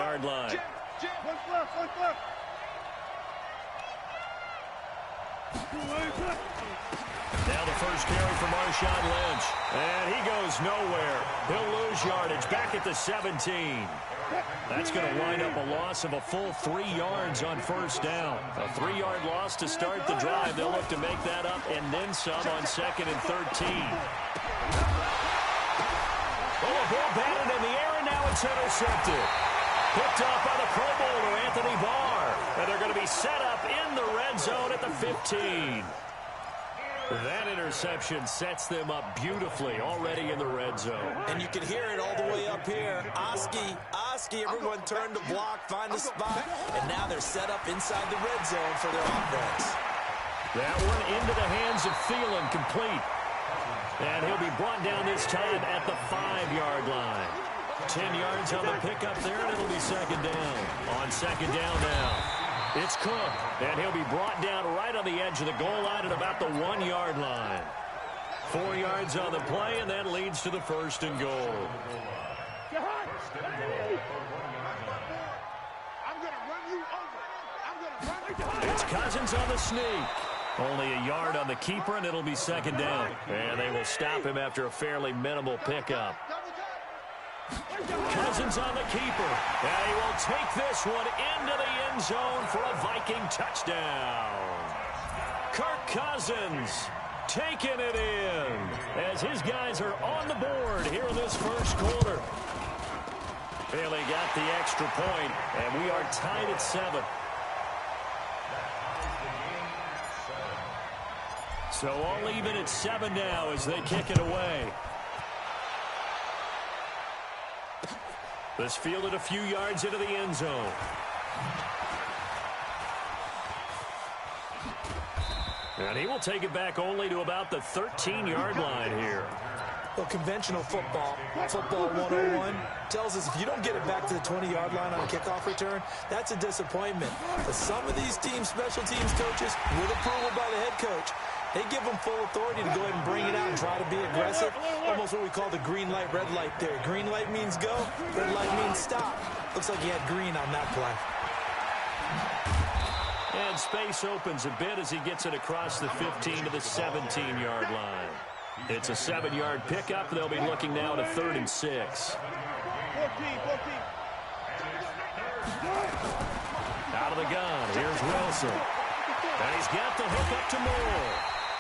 15-yard line. Now the first carry for Marshawn Lynch. And he goes nowhere. He'll lose yardage back at the 17. That's going to wind up a loss of a full 3 yards on first down. A 3-yard loss to start the drive. They'll look to make that up and then some on 2nd and 13. Oh, a ball batted in the air, and now it's intercepted. Picked up by the Pro Bowler, Anthony Barr. And they're going to be set up in the red zone at the 15. That interception sets them up beautifully already in the red zone. And you can hear it all the way up here. Oski, everyone turned to block, find a spot, and now they're set up inside the red zone for their offense. That one into the hands of Thielen, complete. And he'll be brought down this time at the 5-yard line. 10 yards on the pickup there, and it'll be second down. On second down now, it's Cook, and he'll be brought down right on the edge of the goal line at about the 1-yard line. 4 yards on the play, and that leads to the first and goal. It's Cousins on the sneak. Only a yard on the keeper, and it'll be second down. And they will stop him after a fairly minimal pickup. Cousins on the keeper. And he will take this one into the end zone for a Viking touchdown. Kirk Cousins taking it in as his guys are on the board here in this first quarter. Bailey got the extra point, and we are tied at 7. So all even at 7 now as they kick it away. This fielded a few yards into the end zone. And he will take it back only to about the 13-yard line here. Well, conventional football 101, tells us if you don't get it back to the 20-yard line on a kickoff return, that's a disappointment. But some of these teams, special teams coaches, with approval by the head coach, they give them full authority to go ahead and bring it out and try to be aggressive. Almost what we call the green light, red light theory. Green light means go, red light means stop. Looks like he had green on that play. And space opens a bit as he gets it across the 15 to the 17-yard line. It's a 7-yard pickup. They'll be looking now to 3rd and 6. Out of the gun, here's Wilson. And he's got the hook up to Moore.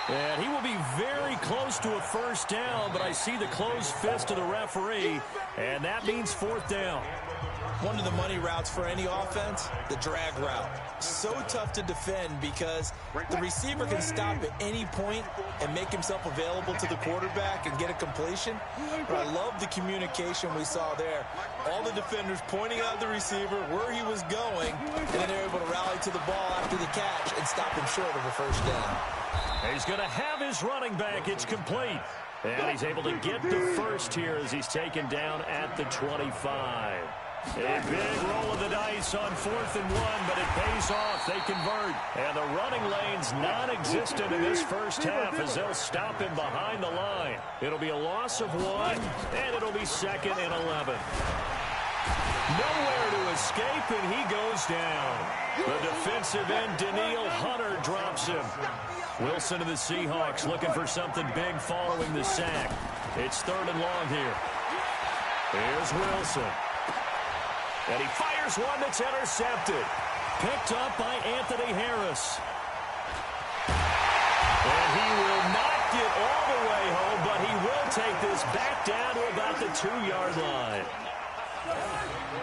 And he will be very close to a first down, but I see the closed fist of the referee, and that means 4th down. One of the money routes for any offense, the drag route. So tough to defend because the receiver can stop at any point and make himself available to the quarterback and get a completion. But I love the communication we saw there. All the defenders pointing out the receiver where he was going, and then they're able to rally to the ball after the catch and stop him short of a first down. He's going to have his running back. It's complete. And he's able to get the first here as he's taken down at the 25. A big roll of the dice on 4th and 1, but it pays off. They convert. And the running lane's non-existent in this first half as they'll stop him behind the line. It'll be a loss of 1, and it'll be 2nd and 11. Nowhere to escape, and he goes down. The defensive end, Daniil Hunter, drops him. Wilson of the Seahawks looking for something big following the sack. It's 3rd and long here. Here's Wilson. And he fires one that's intercepted. Picked up by Anthony Harris. And he will not get all the way home, but he will take this back down to about the 2-yard line.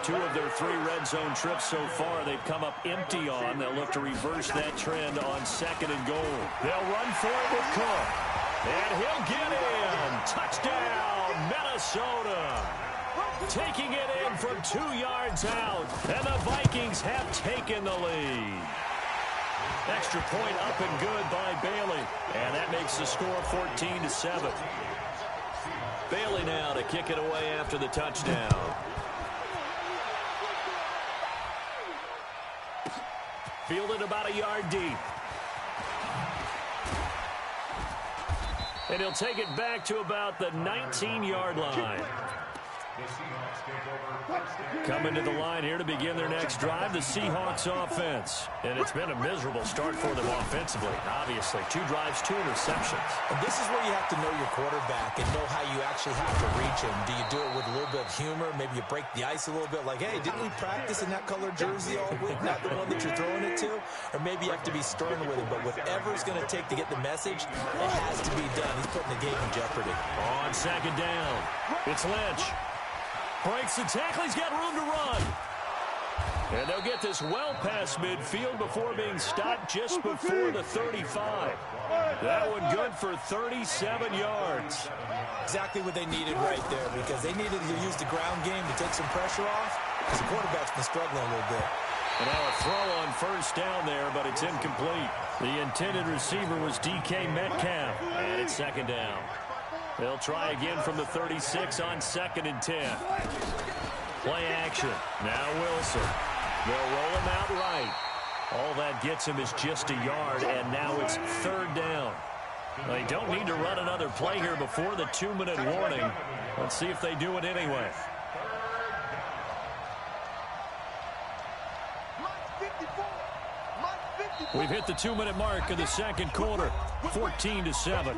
2 of their 3 red zone trips so far they've come up empty on. They'll look to reverse that trend on 2nd and goal. They'll run for it with Cook. And he'll get in. Touchdown, Minnesota. Taking it in from 2 yards out. And the Vikings have taken the lead. Extra point up and good by Bailey. And that makes the score 14-7. Bailey now to kick it away after the touchdown. Fielded about a yard deep. And he'll take it back to about the 19-yard line. Coming to the line here to begin their next drive, the Seahawks offense. And it's been a miserable start for them offensively, obviously. 2 drives, 2 interceptions. And this is where you have to know your quarterback and know how you actually have to reach him. Do you do it with a little bit of humor? Maybe you break the ice a little bit, like, hey, didn't we practice in that color jersey all week, not the one that you're throwing it to? Or maybe you have to be stern with him. But whatever it's going to take to get the message, it has to be done. He's putting the game in jeopardy. On second down, it's Lynch. Breaks the tackle. He's got room to run. And they'll get this well past midfield before being stopped just before the 35. That one good for 37 yards. Exactly what they needed right there, because they needed to use the ground game to take some pressure off, because the quarterback's been struggling a little bit. And now a throw on first down there, but it's incomplete. The intended receiver was DK Metcalf, and it's second down. They'll try again from the 36 on 2nd and 10. Play action. Now Wilson. They'll roll him out right. All that gets him is just a yard, and now it's 3rd down. They don't need to run another play here before the 2-minute warning. Let's see if they do it anyway. We've hit the 2-minute mark of the second quarter, 14-7.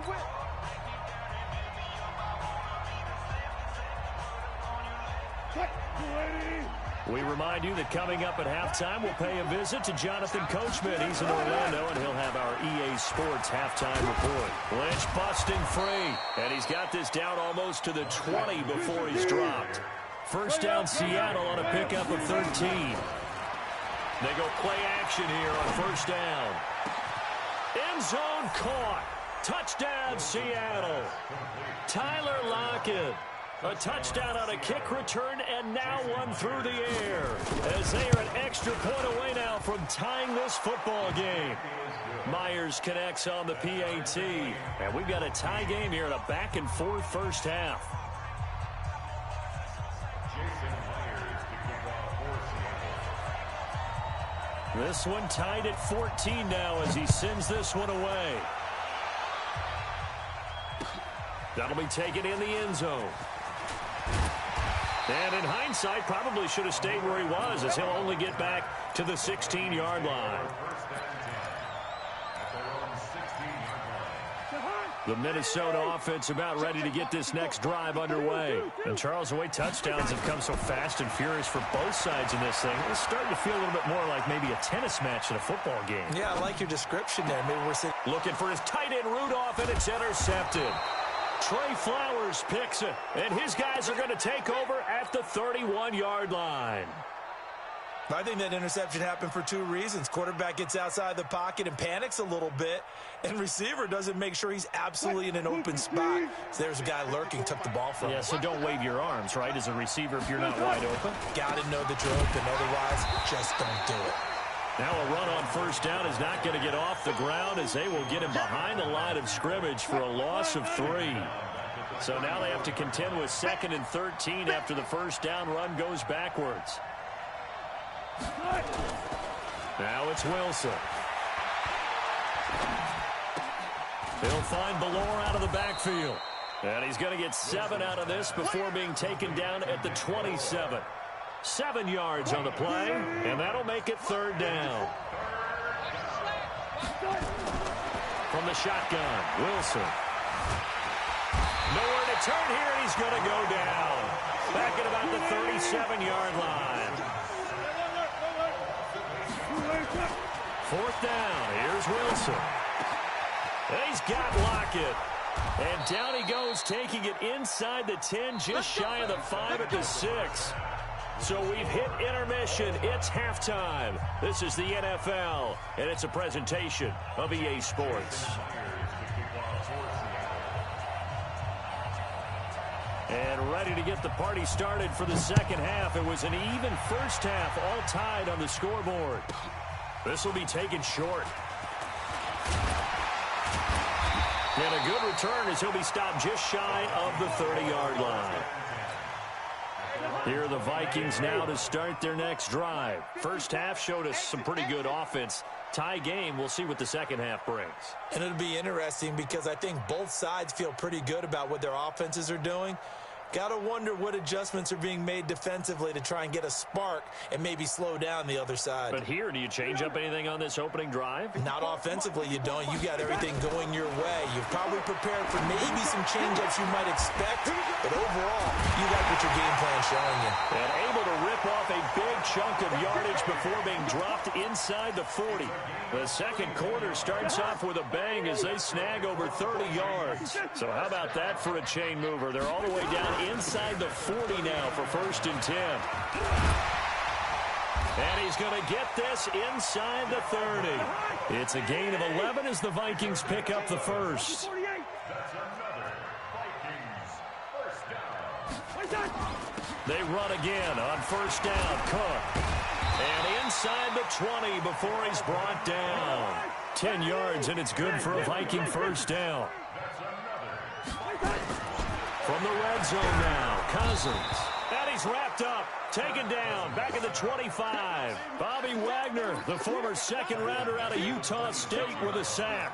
We remind you that coming up at halftime, we'll pay a visit to Jonathan Coachman. He's in Orlando, and he'll have our EA Sports halftime report. Lynch busting free, and he's got this down almost to the 20 before he's dropped. First down, Seattle on a pickup of 13. They go play action here on first down. End zone caught. Touchdown, Seattle. Tyler Lockett. A touchdown on a kick return, and now one through the air, as they are an extra point away now from tying this football game. Myers connects on the PAT, and we've got a tie game here in a back-and-forth first half. This one tied at 14 now as he sends this one away. That'll be taken in the end zone. And in hindsight, probably should have stayed where he was, as he'll only get back to the 16-yard line. The Minnesota offense about ready to get this next drive underway. And Charles, the way touchdowns have come so fast and furious for both sides in this thing, it's starting to feel a little bit more like maybe a tennis match in a football game. Yeah, I like your description there. Maybe we're sitting looking for his tight end Rudolph, and it's intercepted. Trey Flowers picks it, and his guys are going to take over at the 31-yard line. I think that interception happened for 2 reasons. Quarterback gets outside the pocket and panics a little bit, and receiver doesn't make sure he's absolutely in an open spot. So there's a guy lurking, took the ball from him. Yeah, so don't wave your arms, right, as a receiver if you're not wide open. Got to know that you're open. Otherwise, just don't do it. Now a run on first down is not going to get off the ground, as they will get him behind the line of scrimmage for a loss of 3. So now they have to contend with 2nd and 13 after the first down run goes backwards. Now it's Wilson. He'll find Ballore out of the backfield. And he's going to get 7 out of this before being taken down at the 27. 7 yards on the play, and that'll make it 3rd down. From the shotgun, Wilson. Nowhere to turn here, and he's going to go down. Back at about the 37-yard line. 4th down, here's Wilson. And he's got Lockett. And down he goes, taking it inside the 10, just shy of the 5 at the 6. So we've hit intermission. It's halftime. This is the NFL, and it's a presentation of EA Sports. And ready to get the party started for the second half. It was an even first half, all tied on the scoreboard. This will be taken short. And a good return as he'll be stopped just shy of the 30-yard line. Here are the Vikings now to start their next drive. First half showed us some pretty good offense. Tie game, we'll see what the second half brings. And it'll be interesting because I think both sides feel pretty good about what their offenses are doing. Gotta wonder what adjustments are being made defensively to try and get a spark and maybe slow down the other side. But here, do you change up anything on this opening drive? Not offensively, you don't. You got everything going your way. You've probably prepared for maybe some change-ups you might expect, but overall, you like what your game plan's showing you. And able to rip off a big chunk of yardage before being dropped inside the 40. The second quarter starts off with a bang as they snag over 30 yards. So how about that for a chain mover? They're all the way down inside the 40 now for 1st and 10. And he's going to get this inside the 30. It's a gain of 11 as the Vikings pick up the first. They run again on 1st down. Cook. And inside the 20 before he's brought down. 10 yards, and it's good for a Viking 1st down. From the red zone now, Cousins. And he's wrapped up, taken down, back at the 25. Bobby Wagner, the former second-rounder out of Utah State with a sack.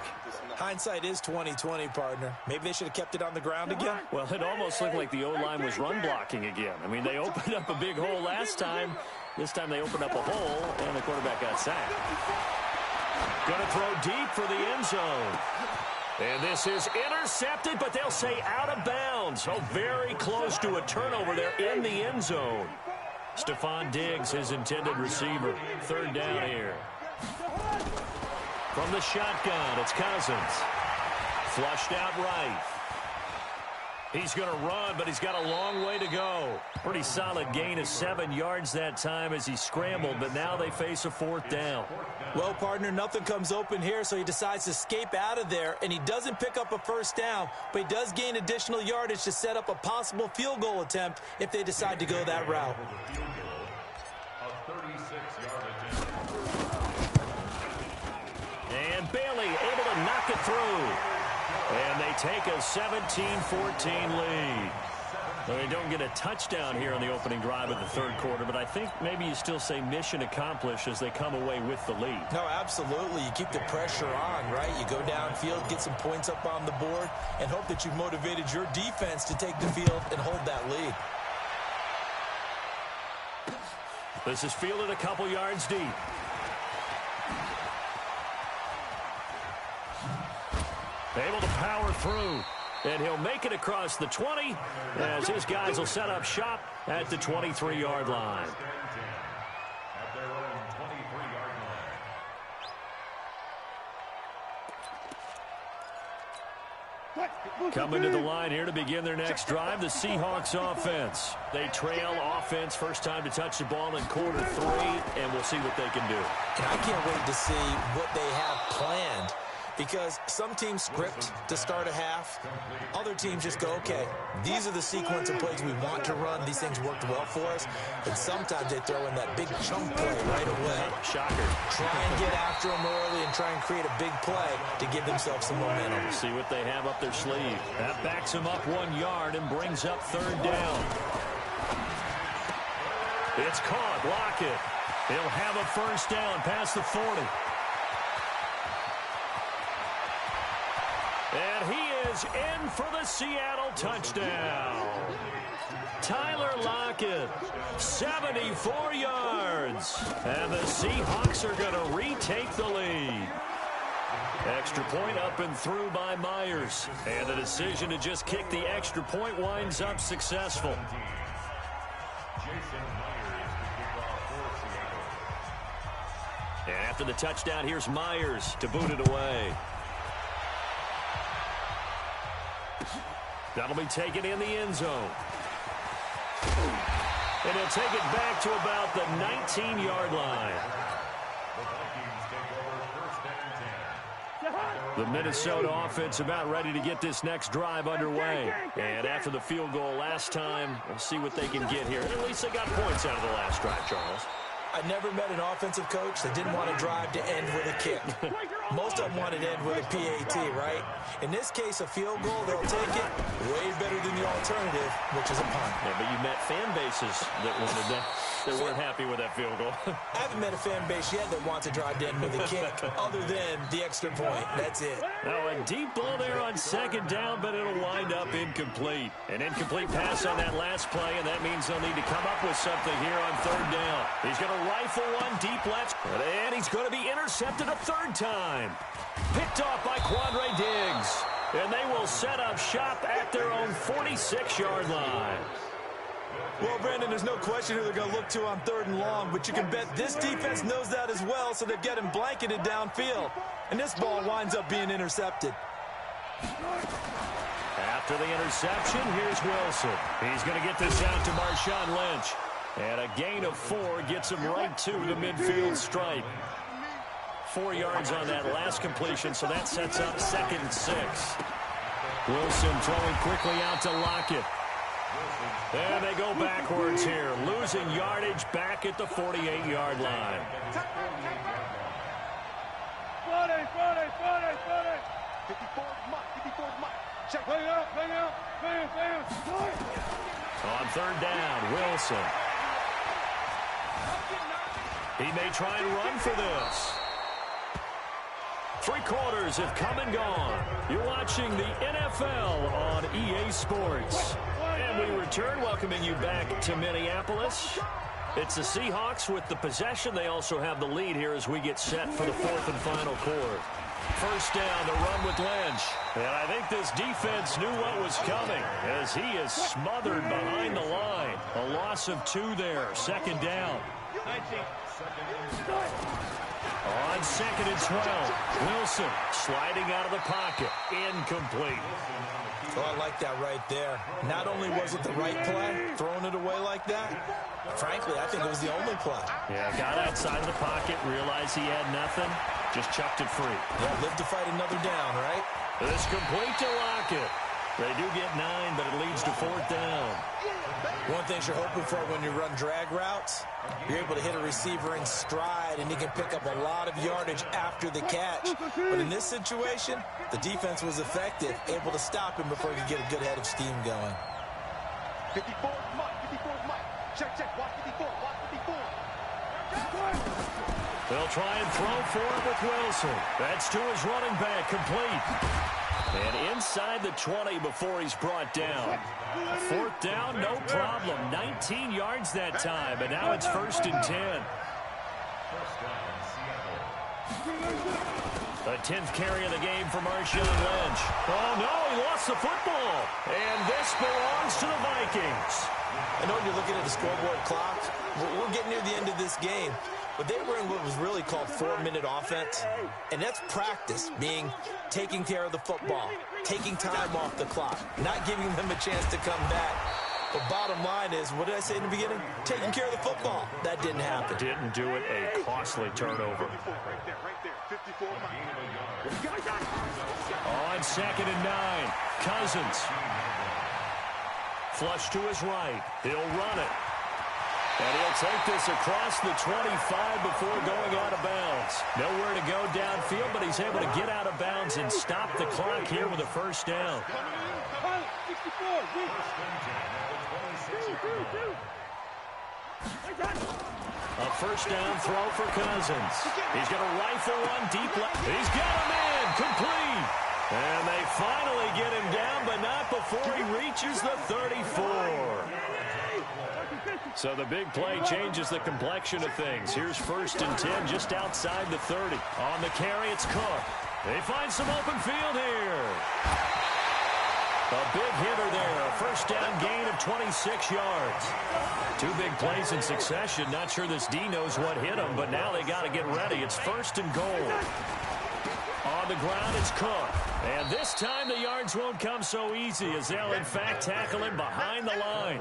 Hindsight is 20/20, partner. Maybe they should have kept it on the ground again. Well, it almost looked like the O-line was run blocking again. I mean, they opened up a big hole last time. This time they opened up a hole, and the quarterback got sacked. Going to throw deep for the end zone. And this is intercepted, but they'll say out of bounds. Oh, very close to a turnover there in the end zone. Stephon Diggs, his intended receiver. 3rd down here. From the shotgun, it's Cousins. Flushed out right. He's going to run, but he's got a long way to go. Pretty solid gain of 7 yards that time as he scrambled, but now they face a 4th down. Well, partner, nothing comes open here, so he decides to escape out of there, and he doesn't pick up a 1st down, but he does gain additional yardage to set up a possible field goal attempt if they decide to go that route. And Bailey able to knock it through. And they take a 17-14 lead. Well, they don't get a touchdown here on the opening drive of the 3rd quarter, but I think maybe you still say mission accomplished as they come away with the lead. No, absolutely. You keep the pressure on, right? You go downfield, get some points up on the board, and hope that you've motivated your defense to take the field and hold that lead. This is fielded a couple yards deep. Able to power through, and he'll make it across the 20 as his guys will set up shop at the 23-yard line. Coming to the line here to begin their next drive, the Seahawks offense. They trail offense, first time to touch the ball in quarter 3, and we'll see what they can do. And I can't wait to see what they have planned. Because some teams script to start a half. Other teams just go, okay, these are the sequence of plays we want to run. These things worked well for us. And sometimes they throw in that big chunk play right away. Shocker. Try and get after them early and try and create a big play to give themselves some momentum. See what they have up their sleeve. That backs them up 1 yard and brings up 3rd down. It's caught. Lockett. He'll have a 1st down past the 40. And he is in for the Seattle touchdown. Tyler Lockett, 74 yards. And the Seahawks are going to retake the lead. Extra point up and through by Myers. And the decision to just kick the extra point winds up successful. And after the touchdown, here's Myers to boot it away. That'll be taken in the end zone. And he'll take it back to about the 19-yard line. The Minnesota offense about ready to get this next drive underway. And after the field goal last time, we'll see what they can get here. At least they got points out of the last drive, Charles. I never met an offensive coach that didn't want a drive to end with a kick. Most of them want it end with a PAT, right? In this case, a field goal, they'll take it way better than the alternative, which is a punt. Yeah, but you met fan bases that wanted that. They weren't happy with that field goal. I haven't met a fan base yet that wants to drive in with a kick other than the extra point. That's it. Now a deep ball there on second down, but it'll wind up incomplete. An incomplete pass on that last play, and that means they'll need to come up with something here on third down. He's going to rifle one deep left, and he's going to be intercepted a third time. Picked off by Quandre Diggs. And they will set up shop at their own 46-yard line. Well, Brandon, there's no question who they're going to look to on third and long, but you can bet this defense knows that as well, so they've got him blanketed downfield. And this ball winds up being intercepted. After the interception, here's Wilson. He's going to get this out to Marshawn Lynch. And a gain of 4 gets him right to the midfield stripe. 4 yards on that last completion, so that sets up 2nd and 6. Wilson throwing quickly out to Lockett. And they go backwards here, losing yardage back at the 48-yard line. On third down, Wilson. He may try and run for this. 3 quarters have come and gone. You're watching the NFL on EA Sports. And we return, welcoming you back to Minneapolis. It's the Seahawks with the possession. They also have the lead here as we get set for the 4th and final quarter. First down, the run with Lynch. And I think this defense knew what was coming as he is smothered behind the line. A loss of 2 there. 2nd down. On 2nd and 12, Wilson sliding out of the pocket. Incomplete. Oh, I like that right there. Not only was it the right play, throwing it away like that, frankly, I think it was the only play. Yeah, got outside of the pocket, realized he had nothing, just chucked it free. Yeah, live to fight another down, right? This complete to Lockett. They do get 9, but it leads to 4th down. One thing you're hoping for when you run drag routes, you're able to hit a receiver in stride, and he can pick up a lot of yardage after the catch. But in this situation, the defense was effective, able to stop him before he could get a good head of steam going. 54, Mike. 54, Mike. Check. Watch 54. Watch 54. They'll try and throw for it with Wilson. That's to his running back, complete. And inside the 20 before he's brought down. 4th down, no problem. 19 yards that time, and now it's 1st and 10. The 10th carry of the game for Marshawn Lynch. Oh, no, he lost the football. And this belongs to the Vikings. I know you're looking at the scoreboard clock. We're getting near the end of this game. But they were in what was really called 4-minute offense. And that's practice, meaning taking care of the football, taking time off the clock, not giving them a chance to come back. But bottom line is, what did I say in the beginning? Taking care of the football. That didn't happen. Didn't do it, a costly turnover. On 2nd and 9, Cousins. Flush to his right. He'll run it. And he'll take this across the 25 before going out of bounds. Nowhere to go downfield, but he's able to get out of bounds and stop the clock here with a 1st down. A 1st down throw for Cousins. He's going to rifle one deep left. He's got him in, complete. And they finally get him down, but not before he reaches the 34. So the big play changes the complexion of things. Here's 1st and 10 just outside the 30. On the carry, it's Cook. They find some open field here. A big hitter there. A 1st down gain of 26 yards. 2 big plays in succession. Not sure this D knows what hit him, but now they got to get ready. It's 1st and goal. On the ground, it's Cook. And this time the yards won't come so easy as they'll, in fact, tackle him behind the line.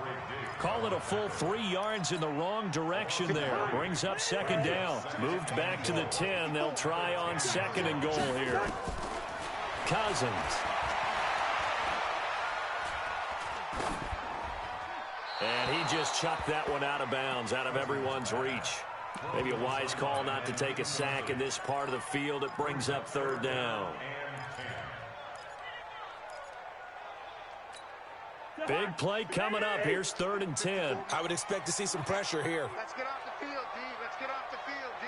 Call it a full 3 yards in the wrong direction there. Brings up 2nd down. Moved back to the 10. They'll try on 2nd and goal here. Cousins. And he just chucked that one out of bounds, out of everyone's reach. Maybe a wise call not to take a sack in this part of the field. It brings up third down. Big play coming up. Here's 3rd and 10. I would expect to see some pressure here. Let's get off the field, D. Let's get off the field, D.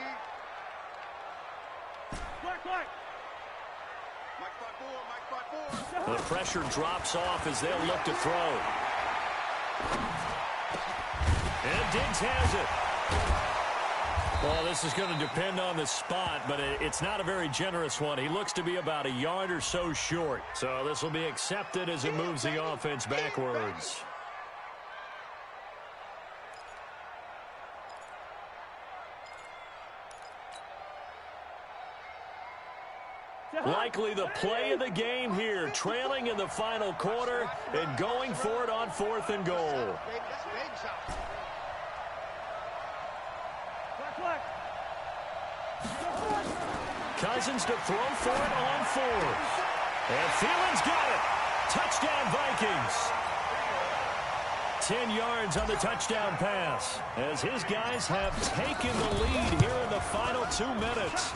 Mike 5-4. The pressure drops off as they'll look to throw. And Diggs has it. Well, this is going to depend on the spot, but it's not a very generous one. He looks to be about a yard or so short. So this will be accepted as it moves the offense backwards. Likely the play of the game here, trailing in the final quarter and going for it on 4th and goal. Cousins to throw for it on 4th. And Thielen's got it. Touchdown Vikings. 10 yards on the touchdown pass as his guys have taken the lead here in the final 2 minutes.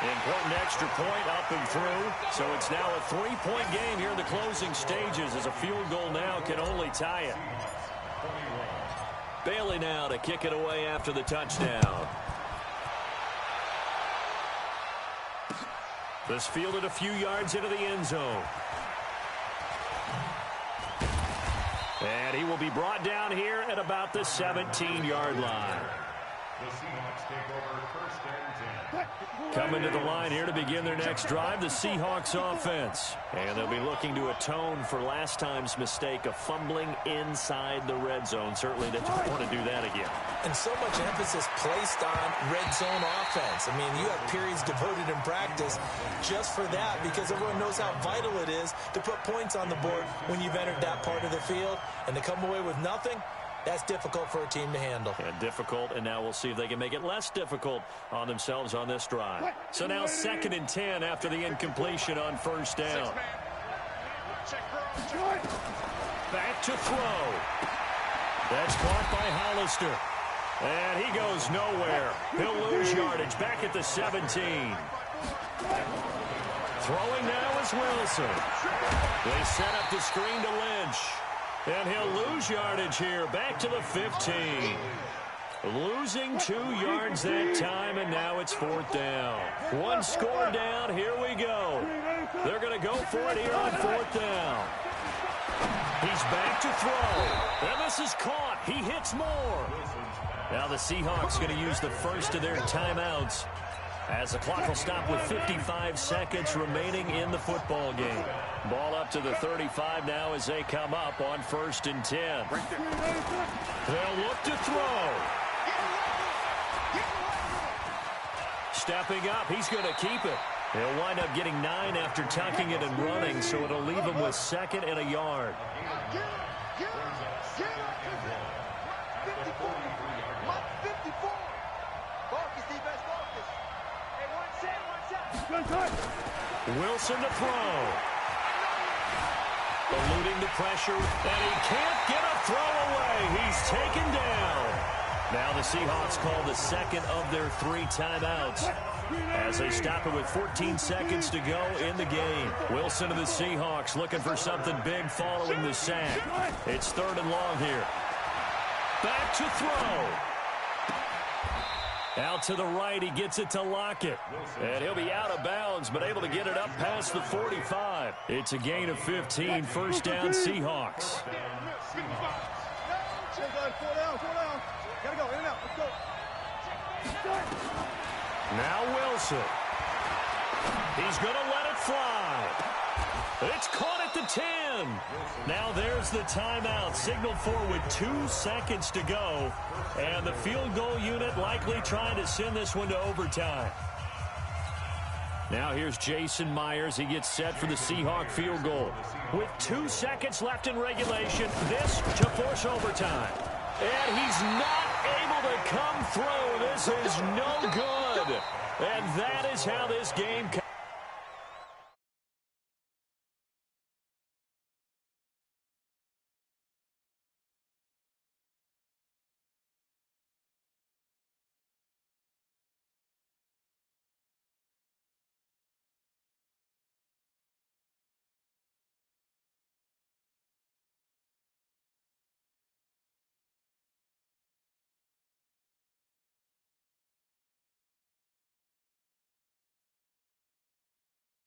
Important extra point up and through. So it's now a 3-point game here in the closing stages as a field goal now can only tie it. Bailey now to kick it away after the touchdown. This fielded a few yards into the end zone. And he will be brought down here at about the 17-yard line. The Seahawks take over 1st and 10. Coming to the line here to begin their next drive, the Seahawks offense. And they'll be looking to atone for last time's mistake of fumbling inside the red zone. Certainly they don't want to do that again. And so much emphasis placed on red zone offense. I mean, you have periods devoted in practice just for that because everyone knows how vital it is to put points on the board when you've entered that part of the field. And to come away with nothing, that's difficult for a team to handle. And difficult, and now we'll see if they can make it less difficult on themselves on this drive. So now 2nd and 10 after the incompletion on 1st down. Back to throw. That's caught by Hollister. And he goes nowhere. He'll lose yardage back at the 17. Throwing now is Wilson. They set up the screen to Lynch. And he'll lose yardage here, back to the 15. Losing 2 yards that time, and now it's 4th down. 1 score down, here we go. They're going to go for it here on 4th down. He's back to throw. And this is caught. He hits more. Now the Seahawks going to use the first of their timeouts as the clock will stop with 55 seconds remaining in the football game. Ball up to the 35 now as they come up on 1st and 10. They'll look to throw. Stepping up, he's going to keep it. He'll wind up getting 9 after tucking it and running, so it'll leave him with 2nd and a yard. Wilson to throw. Eluding the pressure, and he can't get a throw away. He's taken down. Now the Seahawks call the 2nd of their 3 timeouts as they stop it with 14 seconds to go in the game. Wilson to the Seahawks looking for something big following the sack. It's 3rd and long here. Back to throw. Out to the right, he gets it to Lockett. And he'll be out of bounds, but able to get it up past the 45. It's a gain of 15, 1st down Seahawks. Now Wilson. He's going to let it fly. It's caught at the 10. Now there's the timeout. Signaled for with 2 seconds to go. And the field goal unit likely trying to send this one to overtime. Now here's Jason Myers. He gets set for the Seahawk field goal. With 2 seconds left in regulation, this to force overtime. And he's not able to come through. This is no good. And that is how this game comes.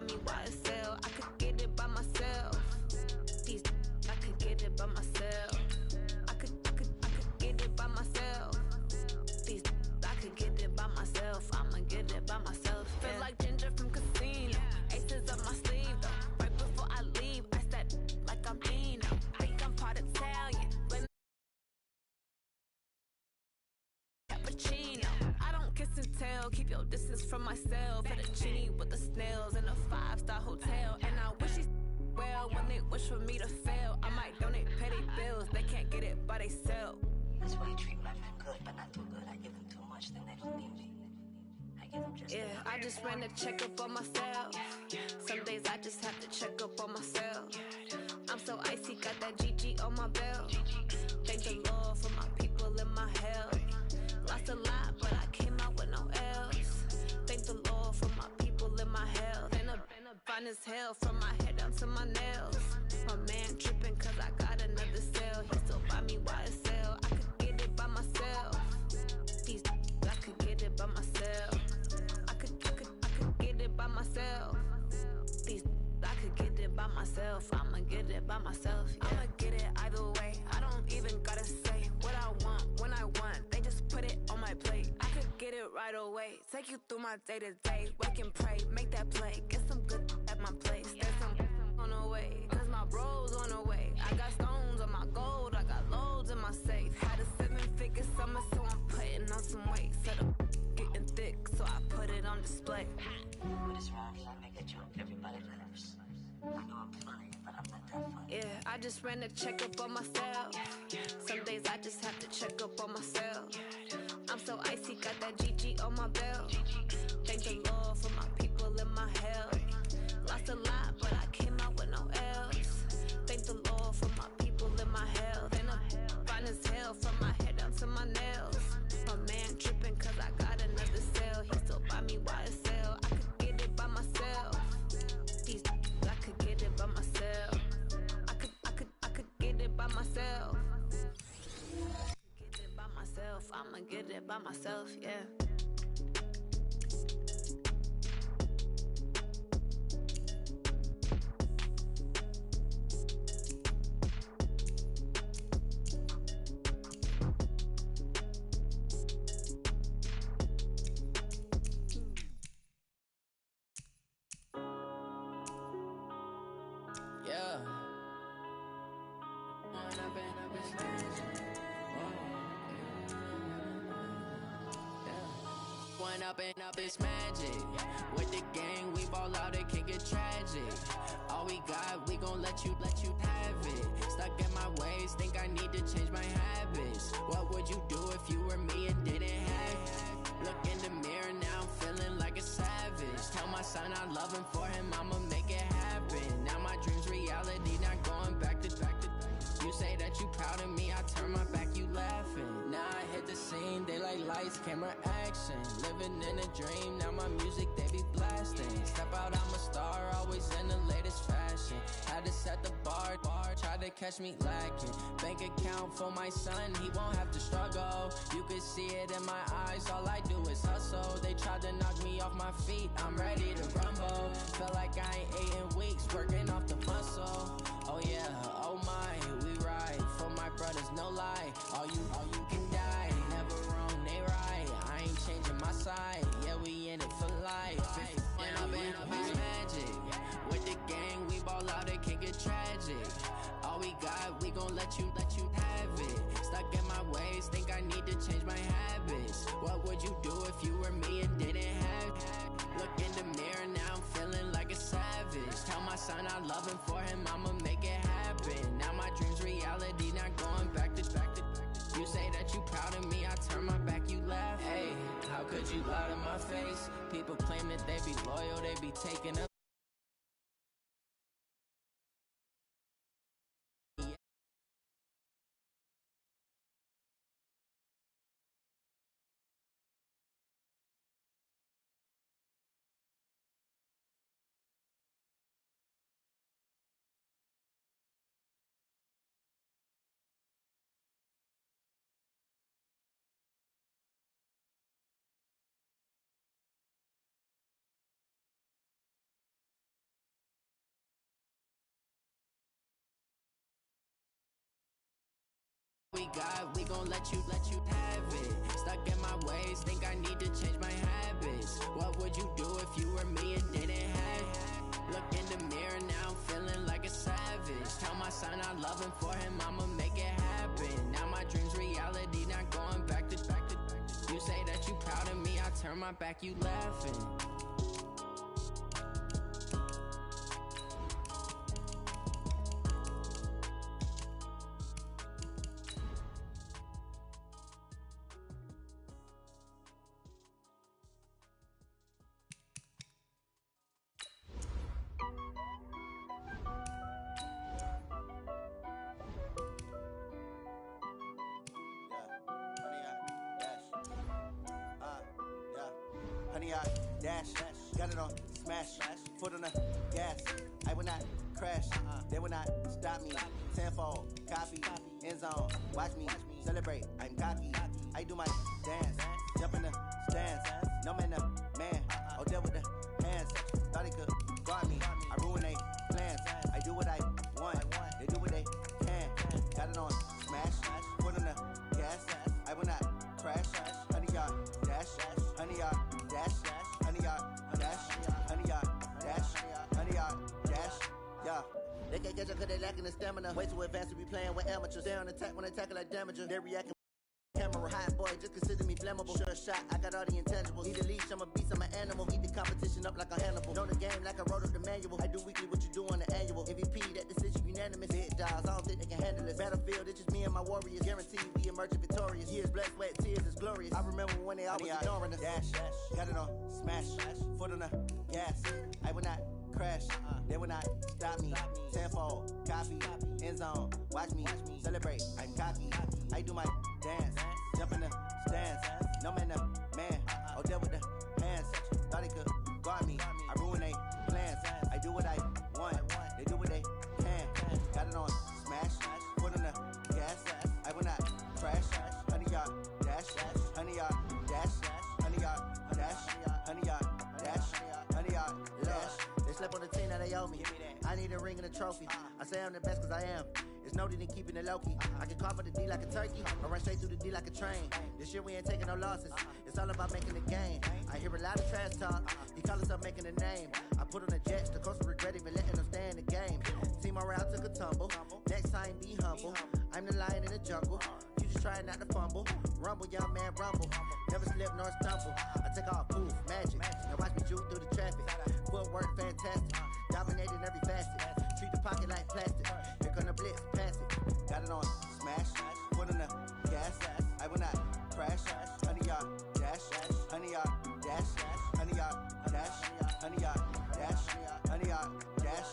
me YSL. I could get it by myself. These I could get it by myself. I could get it by myself. These I could get it by myself. I'ma get it by myself. Yeah. Feel like Ginger from Casino. Aces up my sleeve though. Right before I leave, I said like I'm Eno. Think I'm part Italian. Cappuccino. I don't kiss and tell. Keep your distance from myself. Fettuccine with the snails in a 5-star hotel. And I wish he well when they wish for me to fail. I might donate petty bills. They can't get it by themselves. That's why you treat my friend good, but not too good. I give them too much, then they don't need me. I give them just enough. I just ran a checkup on myself. Some days I just have to check up on myself. I'm so icy, got that GG on my belt. Thank the Lord for my people in my health. Lost a lot, but I came out with no else. Thank the Lord for my people in my health. And a fine as hell from my head down to my nails. My man tripping cause I got another cell. He still buy me YSL. I could get it by myself. These I could get it by myself. I could get it by myself. These I could get it by myself. I'ma get it by myself. Yeah. I'ma get it either way. I don't even gotta say what I want when I want. They just put it on my plate. I could get it right away. Take you through my day to day. Wake and pray, make that play. Get some good at my place. There's some on the way, cause my bro's on the way. I got stones on my gold. I got loads in my safe. Had a 7-figure summer, so I'm putting on some weight. Set up getting thick, so I put it on display. What is wrong? I make a joke. Everybody laughs. I know I'm funny, but I'm not that funny. Yeah, I just ran a checkup on myself. Some days I just have to check up on myself. I'm so icy, got that GG on my belt. Thank the Lord for my people in my health. Lost a lot, but I came out with no else. Thank the Lord for my people in my health. And I'm fine as hell from my head down to my nails. My man tripping cause I got another cell. He still buy me YSL. I could get it by myself. These I could get it by myself. I could get it by myself. Get it by myself. I'ma get it by myself, yeah. Yeah. One up and up is magic. With the gang, we ball out, it can get tragic. All we got, we gon' let you have it. Stuck in my ways, think I need to change my habits. What would you do if you were me and didn't have it? Look in the mirror, now I'm feeling like a savage. Tell my son I love him, for him I'ma make it happen. Now my dream's reality, not going back to. You say that you proud of me, I turn my back, you laughing. Now I hit the scene, they like lights, camera, action. Living in a dream, now my music, they be blasting. Step out, I'm a star, always in the latest fashion. Had to set the bar, try to catch me lacking. Bank account for my son, he won't have to struggle. You can see it in my eyes, all I do is hustle. They tried to knock me off my feet, I'm ready to rumble. Feel like I ain't ate in weeks, working off the muscle. Oh yeah, oh my, we ride for my brothers, no lie. All you can die, never wrong, they right. I ain't changing my side, yeah, we in it for life. When I've been up is magic. With the gang, we ball out, it can get tragic. All we got, we gon' let you have it. Stuck in my ways, think I need to change my habits. What would you do if you were me and didn't have it? Look in the mirror, now I'm feeling like a savage. Tell my son I love him, for him I'ma make it happen. Now my dream's reality, not going back to. You say that you proud of me, I turn my back, you laugh. Hey, how could you lie to my face? People claim that they be loyal, they be taking up. We got, we gon' let you have it. Stuck in my ways, think I need to change my habits. What would you do if you were me and didn't have it? Look in the mirror now, I'm feeling like a savage. Tell my son I love him, for him I'ma make it happen. Now my dream's reality, not going back to. You say that you proud of me, I turn my back, you laughing. Honey, I dash, got it on smash, foot on the gas. I will not crash, they will not stop me. Tenfold, copy, end zone, watch me celebrate. I'm cocky, I do my dance, jump in the stands. No man, the man, oh deal with the hands. Thought he could guard me, I ruin they plans. I do what I want, they do what they can. Got it on smash, foot on the gas. I will not crash, honey, y'all dash, honey, y'all dash, honey, y'all dash, honey, y'all dash, honey, y'all dash, yeah. They can't catch up cause they lacking the stamina. Way too advanced to be playing with amateurs. They on attack when they tackle like damager. They reacting camera. Hot boy, just consider me flammable. Sure shot, I got all the intangibles. Need a leash, I'm a beast, I'm an animal. Eat the competition up like a Hannibal. Know the game like I wrote up the manual. I do weekly what you do on the annual. MVP, that decision unanimous. Big dogs, I don't think they can handle it. Battlefield, it's just me and my warriors. Guaranteed we emerging victorious. Years, blood, sweat, tears, it's glorious. I remember when they always ignoring us. Dash, got it on smash, foot on the gas. I will not crash, they will not stop me. Tenfold, copy, end zone, watch me celebrate. I'm cocky, I do my dance, jump in the stands. No man, the man, oh deal with the hands. Thought he could guard me, I ruin they plans. I do what I want, they do what they can. Got it on smash, foot on the gas. I will not crash, honey, y'all dash, honey, y'all dash, honey, y'all dash, honey, y'all dash, honey, y'all dash. They slept on the team that they owe me. I need a ring and a trophy. I say I'm the best cause I am. It's no need in keeping it low-key. I can call for the D like a turkey. I run straight through the D like a train. This year we ain't taking no losses. It's all about making the game. I hear a lot of trash talk. He call himself making a name. I put on the jets. The coach regret even letting them stay in the game. Team morale took a tumble. Next time be humble. I'm the lion in the jungle. You just trying not to fumble. Rumble, young man, rumble. Never slip nor stumble. I take off, poof, magic. Now watch me juke through the traffic. Footwork fantastic. Dominating every facet. Treat the pocket like plastic. Here come the blitz, pass it. Got it on smash, foot on the gas. I will not crash. Honey, y'all dash, honey, y'all dash, honey, y'all dash, honey, y'all dash, honey, y'all dash.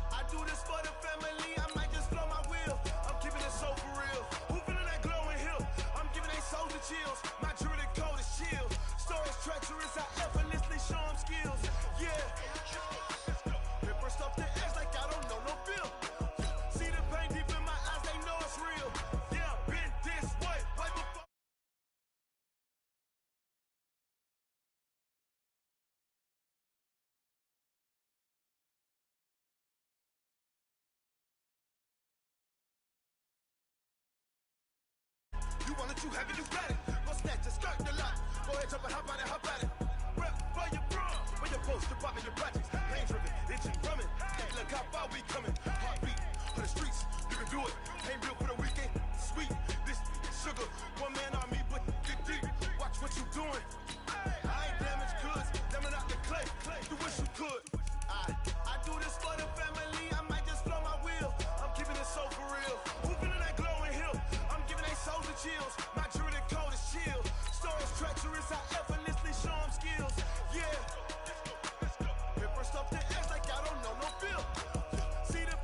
I do this for the family, I might just blow my wheel. I'm keeping it so for real. Who feeling that glowing hill? I'm giving they souls the chills. My jewelry code is chill. Stories treacherous, I effortlessly show them skills. Yeah. Paper stuff to edge like I don't know no bill. See the pain deep in my eyes, they know it's real. Yeah, been this way before. You want it, you have it, you got it. Go snatch it, skirt the lot. Go ahead, jump and hop on it, hop at it. Rep for your bro, for your post, your poppin', your projects. Pain driven, itching, drumming. Hey, look how far we coming. Heartbeat for the streets, you can do it. Ain't built for the weekend, sweet. This sugar, one man army, but dig deep. Watch what you doing. I ain't damaged goods, them out the clay. You wish you could. I do this for the family, I might just blow my wheel. I'm keeping it so for real. Who feeling that glowing hill? I'm giving they souls the chills. My jewelry code is chill. Stories treacherous, I effortlessly show them skills. Yeah. Paper stuff to edge like I don't know no bill. See the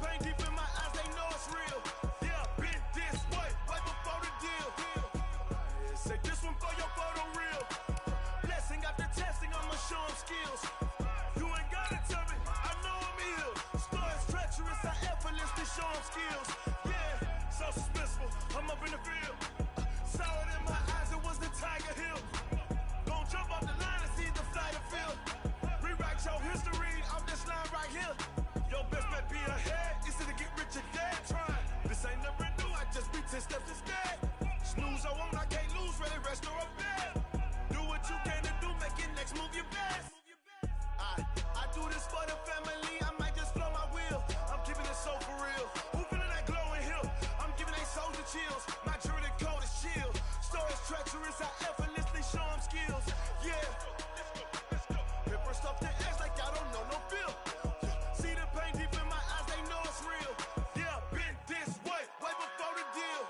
do this for the family, I might just blow my wheel. I'm keeping it so for real. Who feeling that glowing hill? I'm giving they soldier chills. My jewelry code is chill. Stories treacherous, I effortlessly show them skills. Yeah. Let's go. Paper stuff the edge like I don't know no feel. See the pain deep in my eyes, they know it's real. Yeah, been this way before the deal.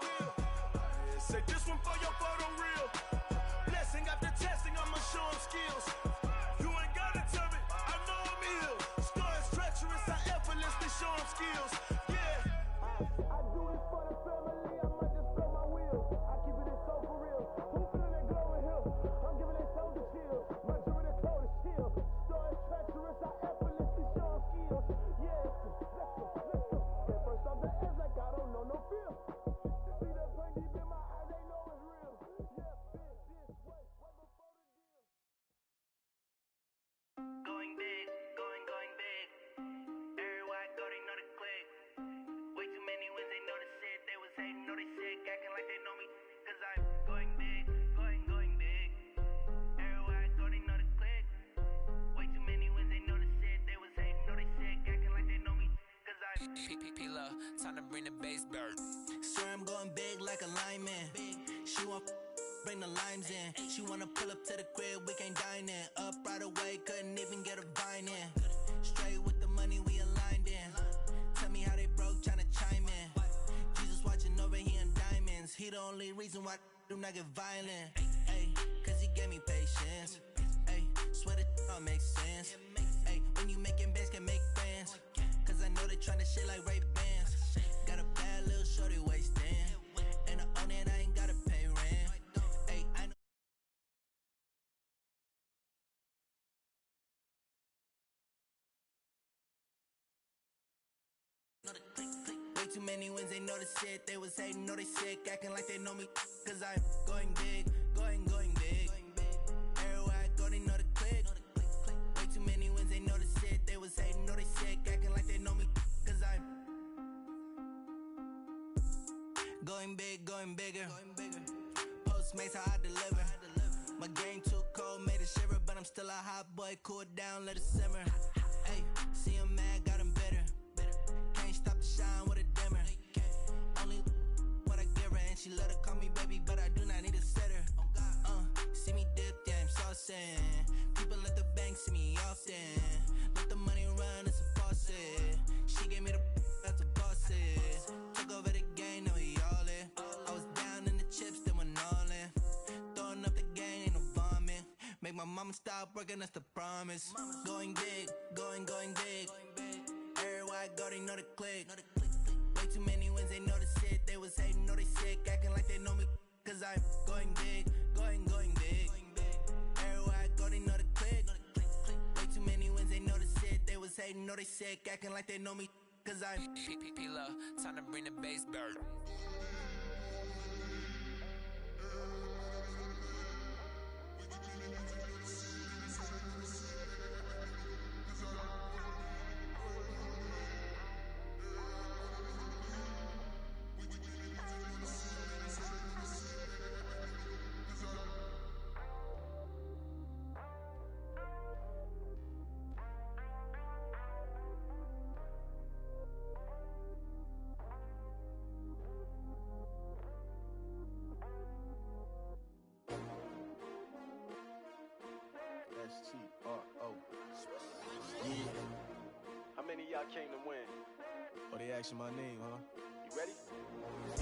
Say this one for your photo reel. Blessing after testing, I'ma show them skills. You ain't gotta tell me, I know I'm ill. Stories treacherous, I effortlessly show them skills. Yeah. I do this for the family, I might just blow my wheel. I keep it so for real. Who feeling that glowing hill? I'm giving they soldier chills. My jewelry code is chill. Stories treacherous, I effortlessly show them skills. Yeah. Let's go. Get first off the edge like I don't know no feel. See the pain deep in my eyes, they know it's real. Yeah, been this way before the deal. Going big, going big. Everywhere I go, they know the click. Way too many wins, they know the shit. They was hating, know they sick, acting like they know me. Cause I'm going big, going big. Everywhere I go, they know the click. Way too many wins, they know the shit. They was hating, know they sick, acting like they know me. Cause I'm P-P-P-Love, time to bring the bass bird. Swear I'm going big like a lineman. She want bring the limes in. She wanna pull up to the crib, we can't dine in. Up right away, couldn't even get a vine in. Straight with the money, we aligned in. Tell me how they broke, tryna chime in. Jesus watching over, he in diamonds. He the only reason why I do not get violent. Ay, cause he gave me patience. Ay, swear that all makes sense. Ay, when you making bands, can make friends. Cause I know they tryna shit like Ray-Bans. Got a bad little shorty wasting. And I own it, I ain't gotta pay rent. Ay, I know. Way too many wins, they know the shit. They was hating, know they sick, acting like they know me. Cause I'm going big, going big. Everywhere I go, they know the click. Way too many wins, they know the shit. They was hating, know they sick, acting like they know me. Cause I'm going big, going bigger. Postmates, how I deliver. My game too cold, made it shiver. But I'm still a hot boy, cool down, let it simmer. Hey, see him mad, got him bitter. Can't stop the shine with a dimmer. Only what I give her, and she let her call me baby, but I do not need a sitter. See me dip, yeah, I'm saucing. People at the bank see me often. Let the money run, it's a faucet. She gave me the that's a faucet. Took over the game, now we all in. I was down in the chips, then went all in. Throwing up the game, ain't no vomit. Make my mama stop working, that's the promise. Going big, going big. Everywhere I go, they know the click. Way too many wins, they know the shit. They was hating, know they sick, acting like they know me. Cause I'm going big, going big. Everywhere I go, they know the click. Way too many wins, they know the shit. They was hating, know they sick, acting like they know me. Cause I'm P-P-P-Love, time to bring the bass bird. S-T-R-O. Yeah. How many of y'all came to win? Oh, they asking my name, huh? You ready?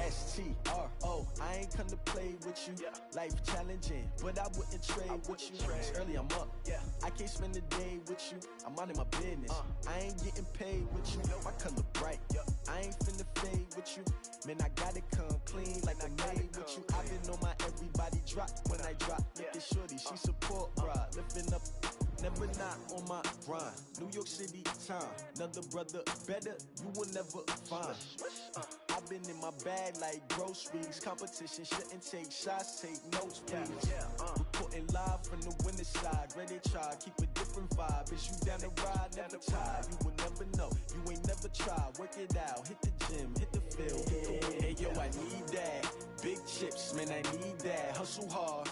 S-T-R-O. I ain't come to play with you. Yeah. Life challenging, but I wouldn't trade with you. It's early, I'm up. Yeah. I can't spend the day with you. I'm minding my business. I ain't getting paid with you. My color bright. I ain't finna fade with you. Man, I gotta come clean like I made with you. I've been on my everybody drop when I drop. Look at shorty, she support ride. Lifting up, never not on my grind. New York City time, another brother better, you will never find. I've been in my bag like groceries. Competition shouldn't take shots, take notes, please. Reporting live from the winning side. Ready to try, keep a different vibe. Is you down the ride, never tired. You will never know, you ain't never tried. Work it out, hit the gym, hit the field. Hey yo, I need that. Big chips, man, I need that. Hustle hard.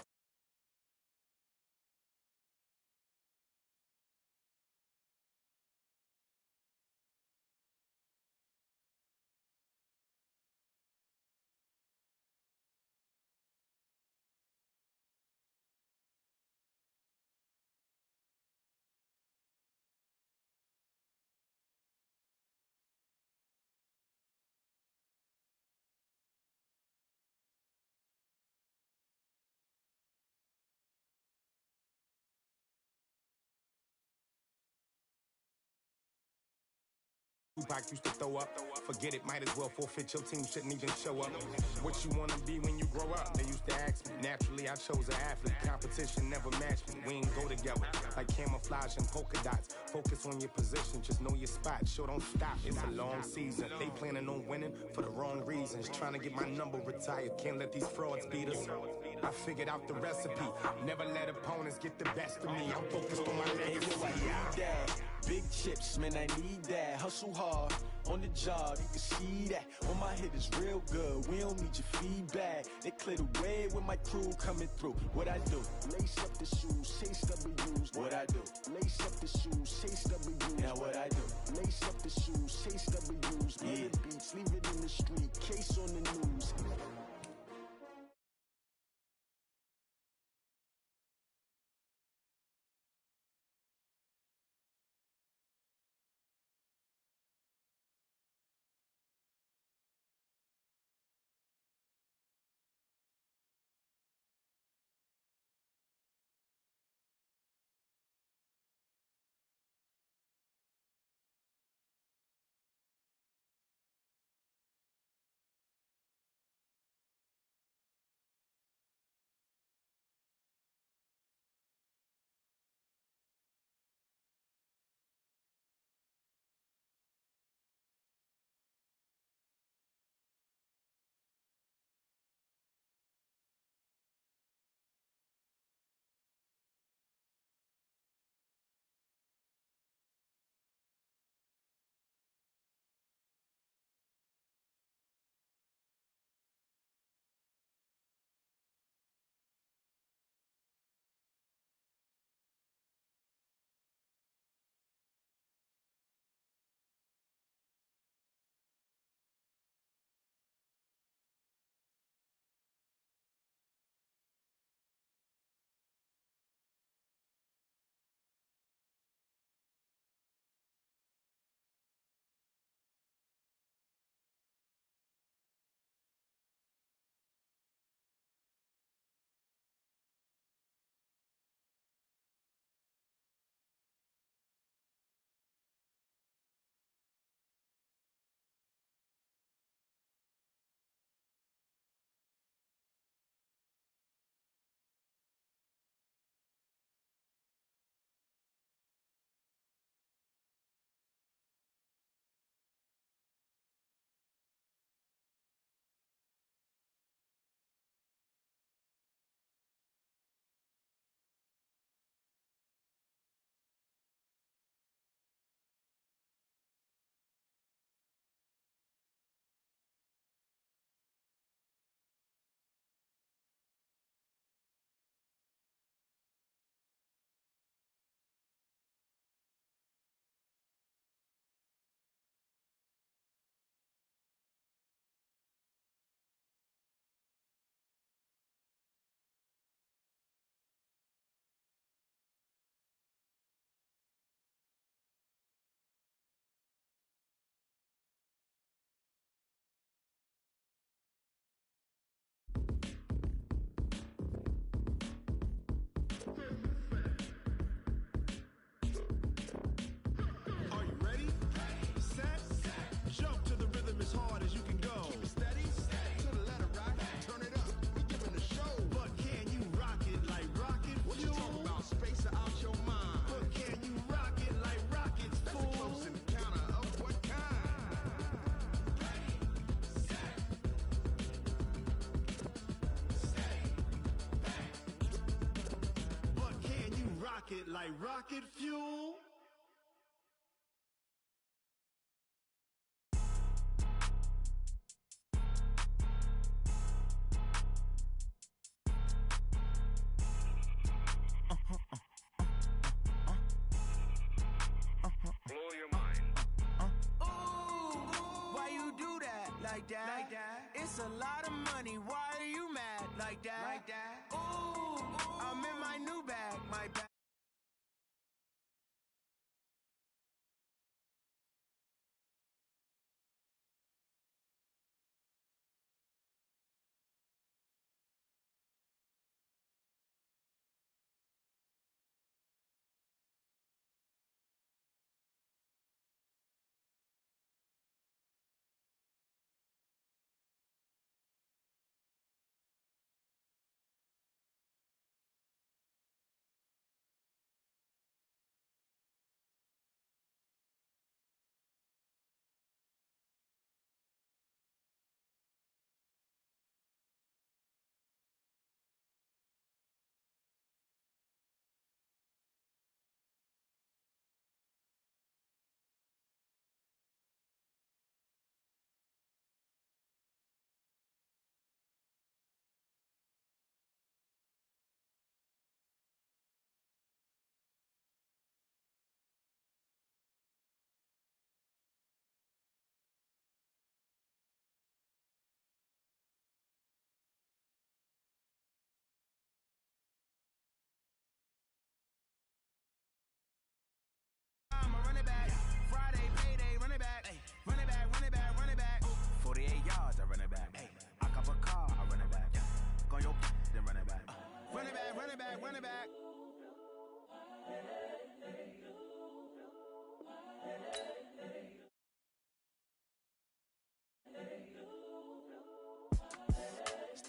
Tupac used to throw up. Forget it, might as well forfeit. Your team shouldn't even show up. What you wanna be when you grow up? They used to ask me. Naturally, I chose an athlete. Competition never matched me. We ain't go together like camouflage and polka dots. Focus on your position, just know your spot. Sure, don't stop. It's a long season. They planning on winning for the wrong reasons. Trying to get my number retired. Can't let these frauds beat us. I figured out the recipe. Never let opponents get the best of me. I'm focused on my legacy. Big chips, man, I need that. Hustle hard on the job, you can see that. When my hit is real good, we don't need your feedback. They clear the way with my crew coming through. What I do? Lace up the shoes, chase W's. What I do? Lace up the shoes, chase W's. Now what I do? Lace up the shoes, chase W's. Yeah. Beats, leave it in the street, case on the news. Like rocket fuel. Blow your mind. Ooh, why you do that like that? Like that? It's a lot of money. Why are you mad like that? Like that? Ooh, I'm in my new bag, my bag.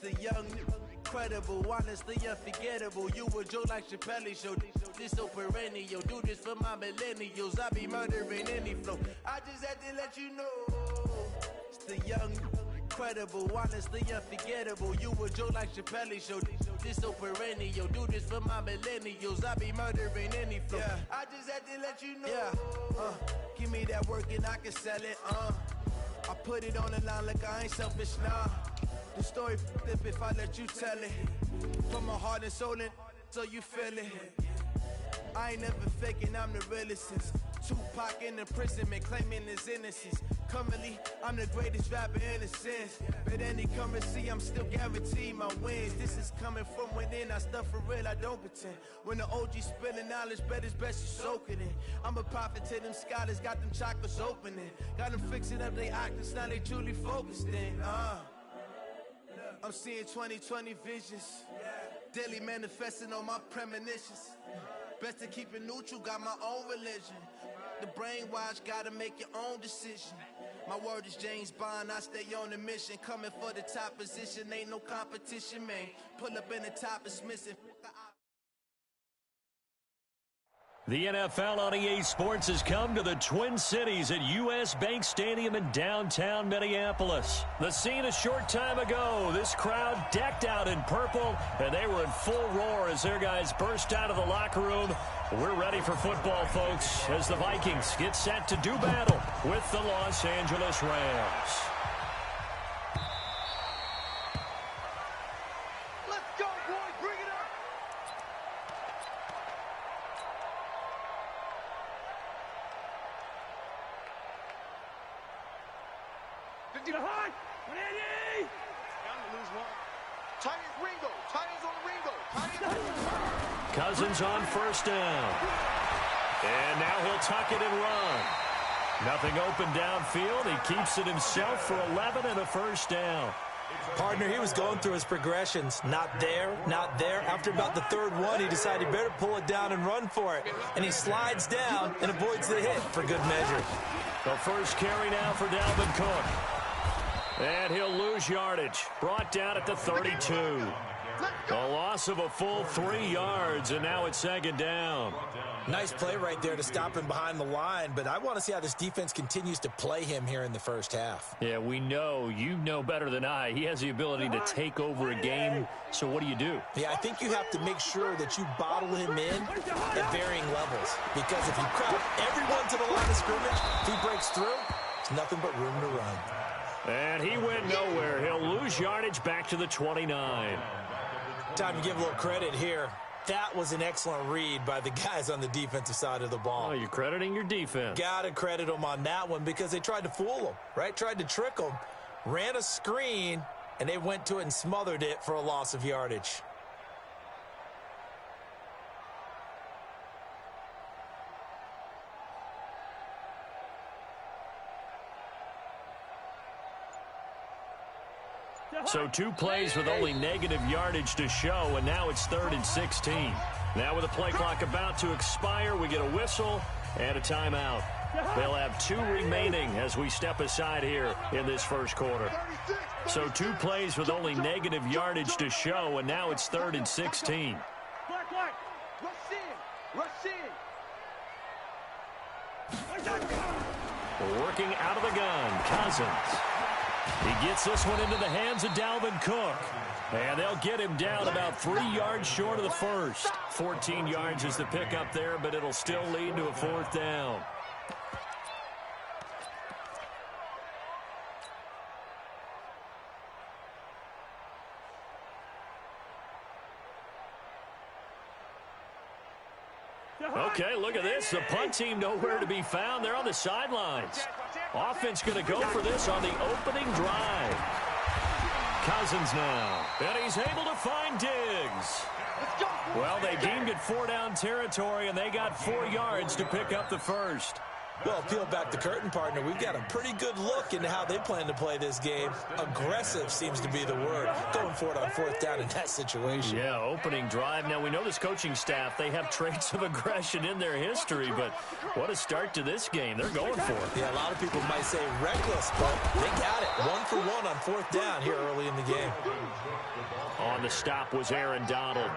The young, incredible, honestly unforgettable. You a joke like Chappelle Show. This so perennial. Do this for my millennials. I be murdering any flow. I just had to let you know. It's the young, incredible, honestly unforgettable. You a joke like Chappelle Show. This so perennial. Do this for my millennials. I be murdering any flow. Yeah. I just had to let you know. Yeah. Give me that work and I can sell it. I put it on the line like I ain't selfish, nah. The story flip if I let you tell it. From my heart and soul and so you feel it. I ain't never faking, I'm the realest since Tupac in imprisonment, claiming his innocence. Currently, I'm the greatest rapper in a sense. But any currency, I'm still guaranteed my wins. This is coming from within, I stuff for real, I don't pretend. When the OG spilling knowledge, bet it's best you soak it in. I'm a prophet to them scholars, got them chakras opening. Got them fixing up they actors, now they truly focused in. I'm seeing 2020 visions. Daily manifesting on my premonitions. Best to keep it neutral, got my own religion. The brainwash, gotta make your own decision. My word is James Bond, I stay on the mission. Coming for the top position, ain't no competition, man. Pull up in the top, it's missing. The NFL on EA Sports has come to the Twin Cities at U.S. Bank Stadium in downtown Minneapolis. The scene a short time ago, this crowd decked out in purple, and they were in full roar as their guys burst out of the locker room. We're ready for football, folks, as the Vikings get set to do battle with the Los Angeles Rams. Let's go, boys. Bring it up. Behind. Down to lose one. Titans Ringo. Titans on the Ringo. Cousins on first down. And now he'll tuck it and run. Nothing open downfield. He keeps it himself for 11 and a first down. Partner, he was going through his progressions. Not there, not there. After about the third one, he decided he better pull it down and run for it. And he slides down and avoids the hit for good measure. The first carry now for Dalvin Cook. And he'll lose yardage. Brought down at the 32. A loss of a full 3 yards, and now it's second down. Nice play right there to stop him behind the line, but I want to see how this defense continues to play him here in the first half. Yeah, we know. You know better than I. He has the ability to take over a game, so what do? Yeah, I think you have to make sure that you bottle him in at varying levels, because if you crowd everyone to the line of scrimmage, if he breaks through, it's nothing but room to run. And he went nowhere. He'll lose yardage back to the 29. Time to give a little credit here. That was an excellent read by the guys on the defensive side of the ball. Oh, you're crediting your defense. Got to credit them on that one because they tried to fool him, right? Tried to trick him, ran a screen, and they went to it and smothered it for a loss of yardage. So 2 plays with only negative yardage to show, and now it's 3rd and 16. Now with the play clock about to expire, we get a whistle and a timeout. They'll have 2 remaining as we step aside here in this first quarter. So 2 plays with only negative yardage to show, and now it's 3rd and 16. Working out of the gun, Cousins. He gets this one into the hands of Dalvin Cook. And they'll get him down about 3 yards short of the first. 14 yards is the pickup there, but it'll still lead to a 4th down. Okay, look at this. The punt team nowhere to be found. They're on the sidelines. Offense going to go for this on the opening drive. Cousins now. And he's able to find Diggs. Well, they deemed it 4-down territory, and they got 4 yards to pick up the first. Well, peel back the curtain, partner. We've got a pretty good look into how they plan to play this game. Aggressive seems to be the word. Going for it on fourth down in that situation. Yeah, opening drive. Now, we know this coaching staff, they have traits of aggression in their history, but what a start to this game. They're going for it. Yeah, a lot of people might say reckless, but they got it. 1 for 1 on fourth down here early in the game. On the stop was Aaron Donald.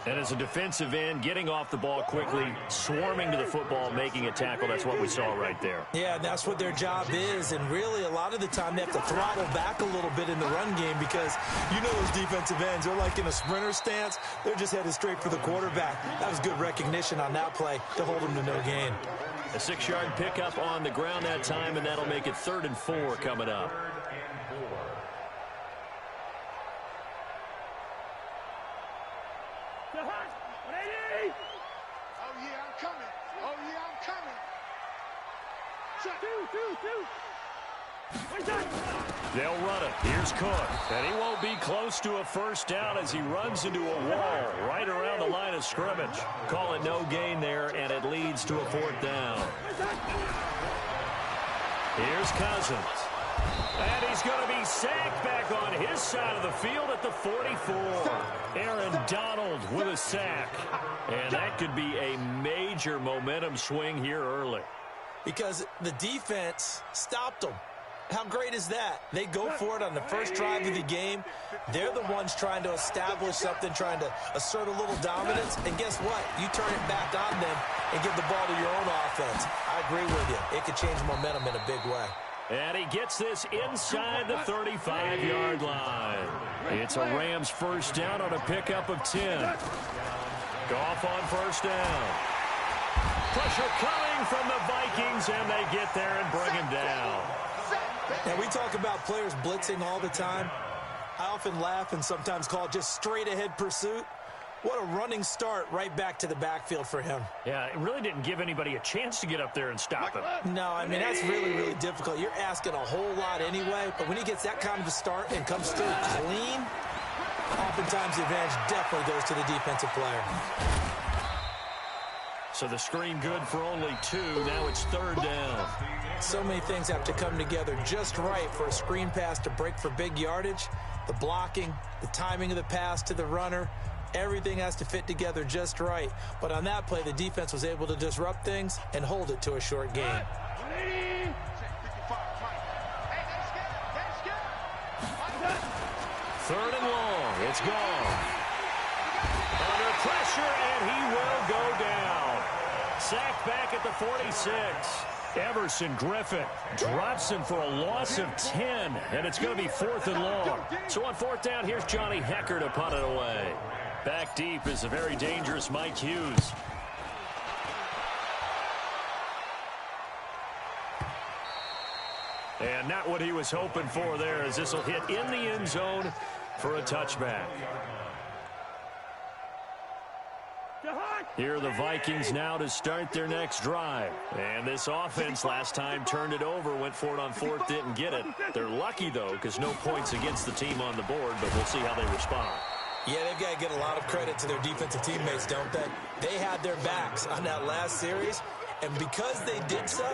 And as a defensive end, getting off the ball quickly, swarming to the football, making a tackle. That's what we saw right there. Yeah, and that's what their job is. And really, a lot of the time, they have to throttle back a little bit in the run game because you know those defensive ends, they're like in a sprinter stance. They're just headed straight for the quarterback. That was good recognition on that play to hold them to no gain. A 6-yard pickup on the ground that time, and that'll make it 3rd and 4 coming up. They'll run it. Here's Cook. And he won't be close to a first down as he runs into a wall right around the line of scrimmage. Call it no gain there, and it leads to a 4th down. Here's Cousins. And he's going to be sacked back on his side of the field at the 44. Aaron Donald with a sack. And that could be a major momentum swing here early. Because the defense stopped them. How great is that? They go for it on the first drive of the game. They're the ones trying to establish something, trying to assert a little dominance. And guess what? You turn it back on them and give the ball to your own offense. I agree with you. It could change momentum in a big way. And he gets this inside the 35-yard line. It's a Rams first down on a pickup of 10. Goff on first down. Pressure coming from the Vikings, and they get there and bring him down. And we talk about players blitzing all the time. I often laugh and sometimes call it just straight-ahead pursuit. What a running start right back to the backfield for him. Yeah, it really didn't give anybody a chance to get up there and stop him. No, I mean, that's really, really difficult. You're asking a whole lot anyway, but when he gets that kind of a start and comes through clean, oftentimes the advantage definitely goes to the defensive player. So the screen good for only 2. Now it's 3rd down. So many things have to come together just right for a screen pass to break for big yardage. The blocking, the timing of the pass to the runner, everything has to fit together just right. But on that play, the defense was able to disrupt things and hold it to a short gain. 3rd and long. It's gone. Under pressure, and he will go down. Sacked back at the 46. Everson Griffin drops him for a loss of 10, and it's going to be 4th and long. So on 4th down, here's Johnny Hecker to punt it away. Back deep is a very dangerous Mike Hughes. And not what he was hoping for there, as this will hit in the end zone for a touchback. Here are the Vikings now to start their next drive. And this offense last time turned it over, went for it on 4th, didn't get it. They're lucky, though, because no points against the team on the board, but we'll see how they respond. Yeah, they've got to get a lot of credit to their defensive teammates, don't they? They had their backs on that last series, and because they did so,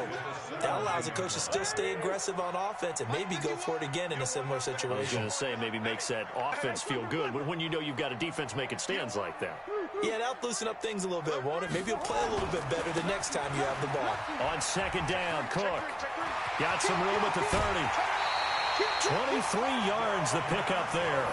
that allows the coach to still stay aggressive on offense and maybe go for it again in a similar situation. I was going to say, maybe makes that offense feel good when you know you've got a defense making stands like that. Yeah, that'll loosen up things a little bit, won't it? Maybe you'll play a little bit better the next time you have the ball. On 2nd down, Cook got some room at the 30. 23 yards the pickup there.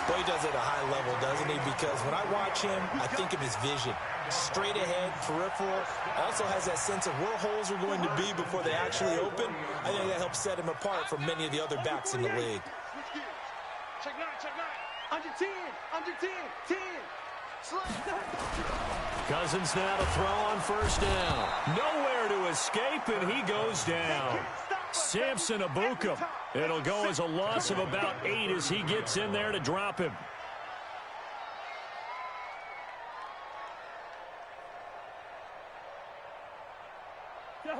Boy, he does it at a high level, doesn't he? Because when I watch him, I think of his vision. Straight ahead, peripheral. Also has that sense of where holes are going to be before they actually open. I think that helps set him apart from many of the other backs in the league. Check 9, check 9. Under 10, under 10, 10. Cousins now to throw on 1st down. Nowhere to escape, and he goes down. Samson Abukum. It'll go as a loss of about 8 as he gets in there to drop him.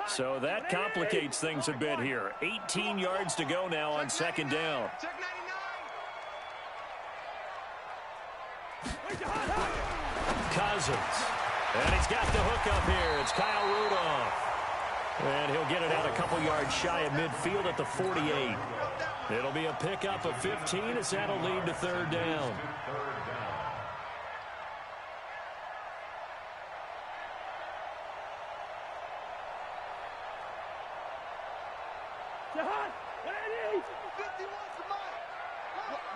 So that complicates things a bit here. 18 yards to go now on 2nd down. Cousins. And he's got the hook up here. It's Kyle Rudolph. And he'll get it out a couple yards shy of midfield at the 48. It'll be a pickup of 15 as that'll lead to third down.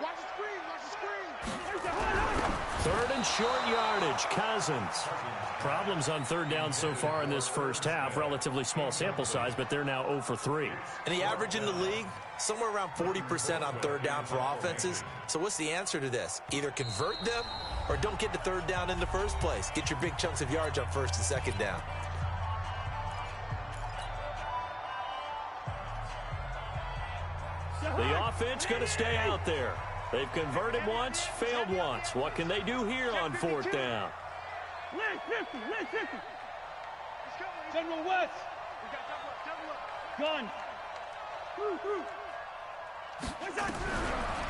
Watch the screen, watch the screen. Third and short yardage, Cousins. Problems on third down so far in this first half. Relatively small sample size, but they're now 0 for 3. And the average in the league, somewhere around 40% on third down for offenses. So what's the answer to this? Either convert them or don't get to third down in the first place. Get your big chunks of yards on first and second down. The offense going to stay out there. They've converted once, failed once. What can they do here on fourth down? General West. Gun.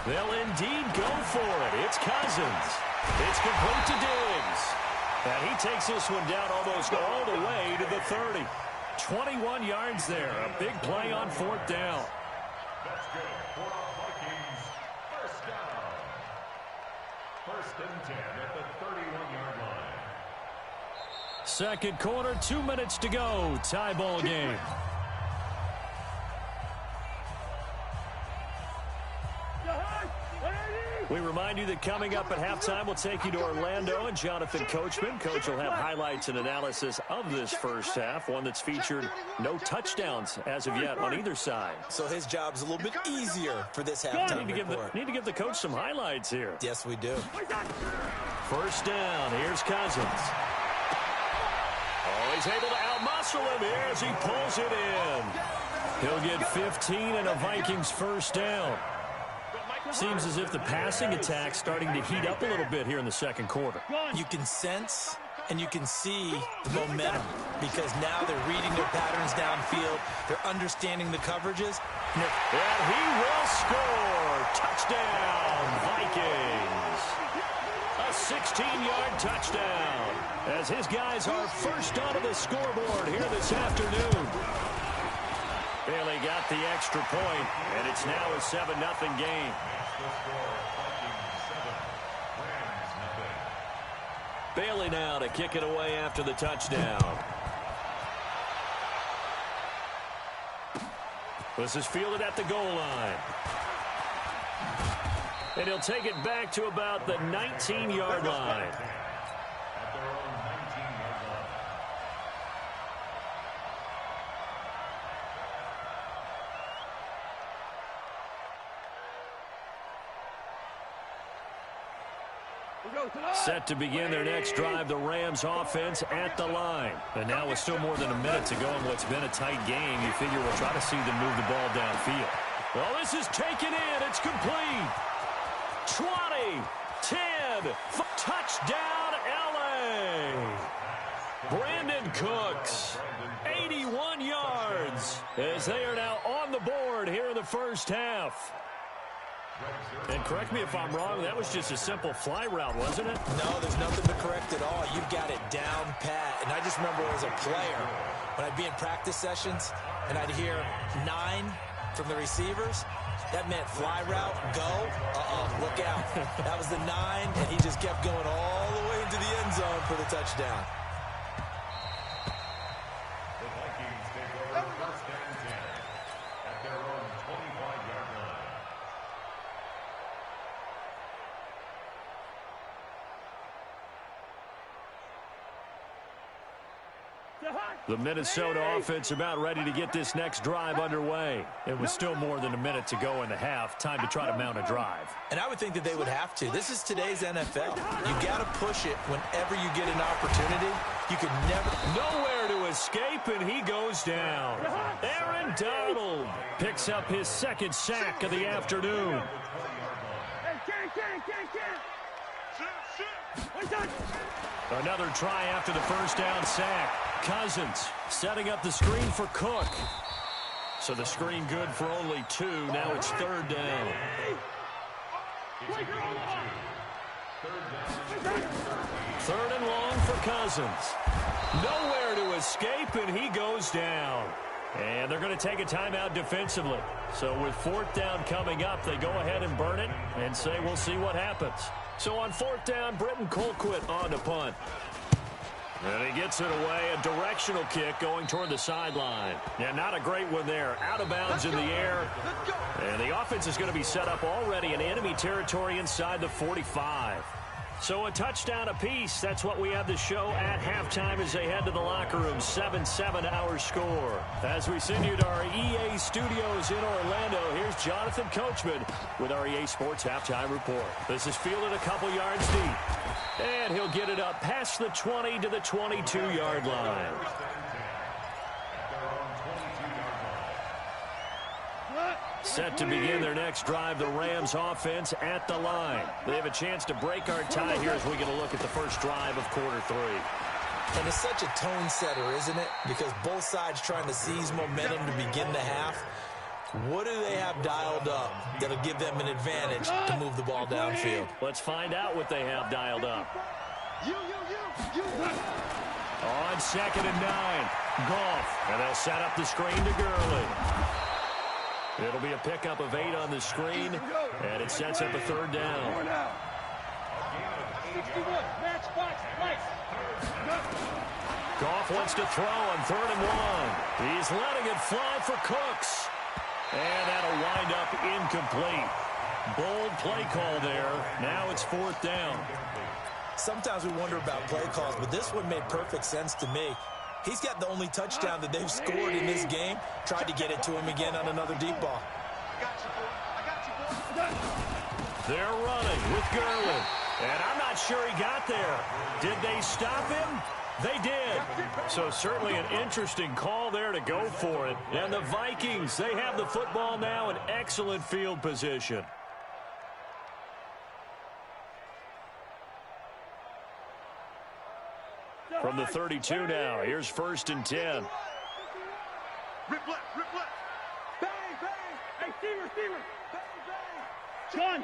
They'll indeed go for it. It's Cousins. It's complete to Diggs. And he takes this one down almost all the way to the 30. 21 yards there. A big play on fourth down. That's good for the Vikings. First down. First and 10 at the 31-yard line. Second quarter, 2 minutes to go. Tie ball game. We remind you that coming up at halftime, we'll take you to Orlando and Jonathan Coachman. Coach will have highlights and analysis of this first half, one that's featured no touchdowns as of yet on either side. So his job's a little bit easier for this halftime report. Need to give the coach some highlights here. Yes, we do. First down. Here's Cousins. Oh, he's able to outmuscle him here as he pulls it in. He'll get 15 and a Vikings first down. Seems as if the passing attack's starting to heat up a little bit here in the second quarter. You can sense and you can see the momentum because now they're reading their patterns downfield. They're understanding the coverages. And he will score. Touchdown, Vikings. A 16-yard touchdown as his guys are first onto the scoreboard here this afternoon. Bailey got the extra point, and it's now a 7-0 game. Bailey now to kick it away after the touchdown. This is fielded at the goal line. And he'll take it back to about the 19-yard line. Set to begin their next drive, the Rams offense at the line. And now with still more than a minute to go in what's been a tight game, you figure we'll try to see them move the ball downfield. Well, this is taken in. It's complete. 20, 10, touchdown, L.A. Brandon Cooks, 81 yards, as they are now on the board here in the first half. And correct me if I'm wrong, that was just a simple fly route, wasn't it? No, there's nothing to correct at all. You've got it down pat. And I just remember as a player, when I'd be in practice sessions and I'd hear 9 from the receivers, that meant fly route, go, look out. That was the 9, and he just kept going all the way into the end zone for the touchdown. The Vikings take over first and 10 at their own 25-yard line. The Minnesota offense about ready to get this next drive underway. It was still more than a minute to go in the half. Time to try to mount a drive. And I would think that they would have to. This is today's NFL. You got to push it whenever you get an opportunity. You could never... Nowhere to escape, and he goes down. Aaron Donald picks up his second sack of the afternoon. Another try after the first down sack. Cousins setting up the screen for Cook. So the screen good for only 2. Now it's third down. Third and long for Cousins. Nowhere to escape, and he goes down. And they're going to take a timeout defensively. So with 4th down coming up, they go ahead and burn it and say we'll see what happens. So on 4th down, Britton Colquitt on to punt. And he gets it away, a directional kick going toward the sideline. Yeah, not a great one there. Out of bounds in the air. And the offense is going to be set up already in enemy territory inside the 45. So a touchdown apiece. That's what we have to show at halftime as they head to the locker room. 7-7 our score. As we send you to our EA studios in Orlando, here's Jonathan Coachman with our EA Sports Halftime Report. This is fielded a couple yards deep. And he'll get it up past the 20 to the 22-yard line. Set to begin their next drive, the Rams offense at the line. They have a chance to break our tie here as we get a look at the first drive of quarter 3. And it's such a tone setter, isn't it? Because both sides trying to seize momentum to begin the half. What do they have dialed up that'll give them an advantage to move the ball downfield? Let's find out what they have dialed up. On 2nd and 9, Goff. And they'll set up the screen to Gurley. It'll be a pickup of 8 on the screen, and it sets up a 3rd down. Goff wants to throw on 3rd and 1. He's letting it fly for Cooks. And that'll wind up incomplete. Bold play call there. Now it's 4th down. Sometimes we wonder about play calls, but this one made perfect sense to me. He's got the only touchdown that they've scored in this game. Tried to get it to him again on another deep ball. They're running with Gurley. And I'm not sure he got there. Did they stop him? They did. So certainly an interesting call there to go for it. And the Vikings, they have the football now in excellent field position. From the 32 now, here's 1st and 10. Rip left, rip left. Bang, bang. Hey, receiver. Bang, bang. John.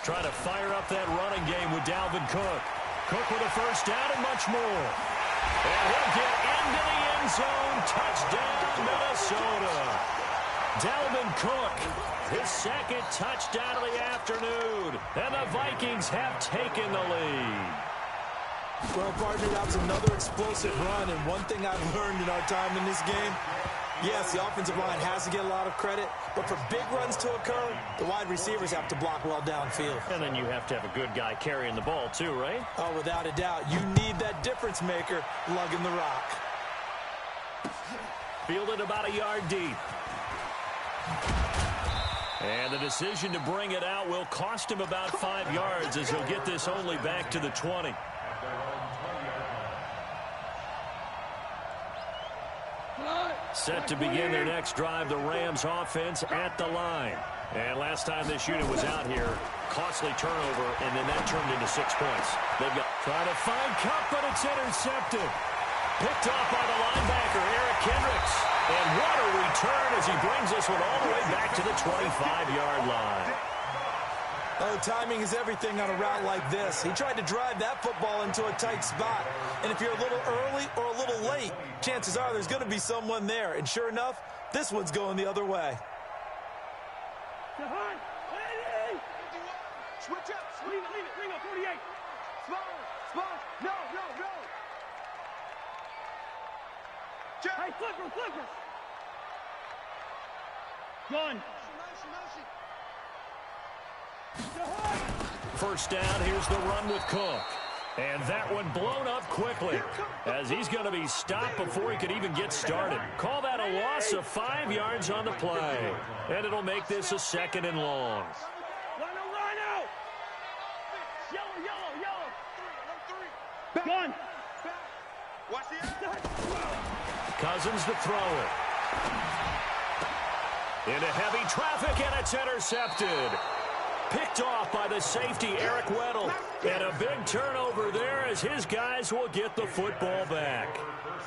Trying to fire up that running game with Dalvin Cook. Cook with a 1st down and much more. And he'll get into the end zone. Touchdown, Minnesota. Dalvin Cook, his 2nd touchdown of the afternoon. And the Vikings have taken the lead. Well, partner, that was another explosive run. And one thing I've learned in our time in this game, yes, the offensive line has to get a lot of credit, but for big runs to occur, the wide receivers have to block well downfield. And then you have to have a good guy carrying the ball too, right? Oh, without a doubt. You need that difference maker lugging the rock. Fielded about a yard deep. And the decision to bring it out will cost him about 5 yards as he'll get this only back to the 20. Set to begin their next drive, the Rams offense at the line. And last time this unit was out here, costly turnover, and then that turned into 6 points. They've got trying to find Cup, but it's intercepted. Picked off by the linebacker, Eric Kendricks. And what a return as he brings this one all the way back to the 25-yard line. Oh, timing is everything on a route like this. He tried to drive that football into a tight spot. And if you're a little early or a little late, chances are there's going to be someone there. And sure enough, this one's going the other way. Switch up. Leave it. Bring up 48. Small. No. Hey, flipper. Gone. 1st down, here's the run with Cook. And that one blown up quickly as he's going to be stopped before he could even get started. Call that a loss of 5 yards on the play. And it'll make this a 2nd and long. Rhino! Yellow! Gone! Watch the Cousins to throw it. Into heavy traffic, and it's intercepted. Picked off by the safety, Eric Weddle. And a big turnover there as his guys will get the football back.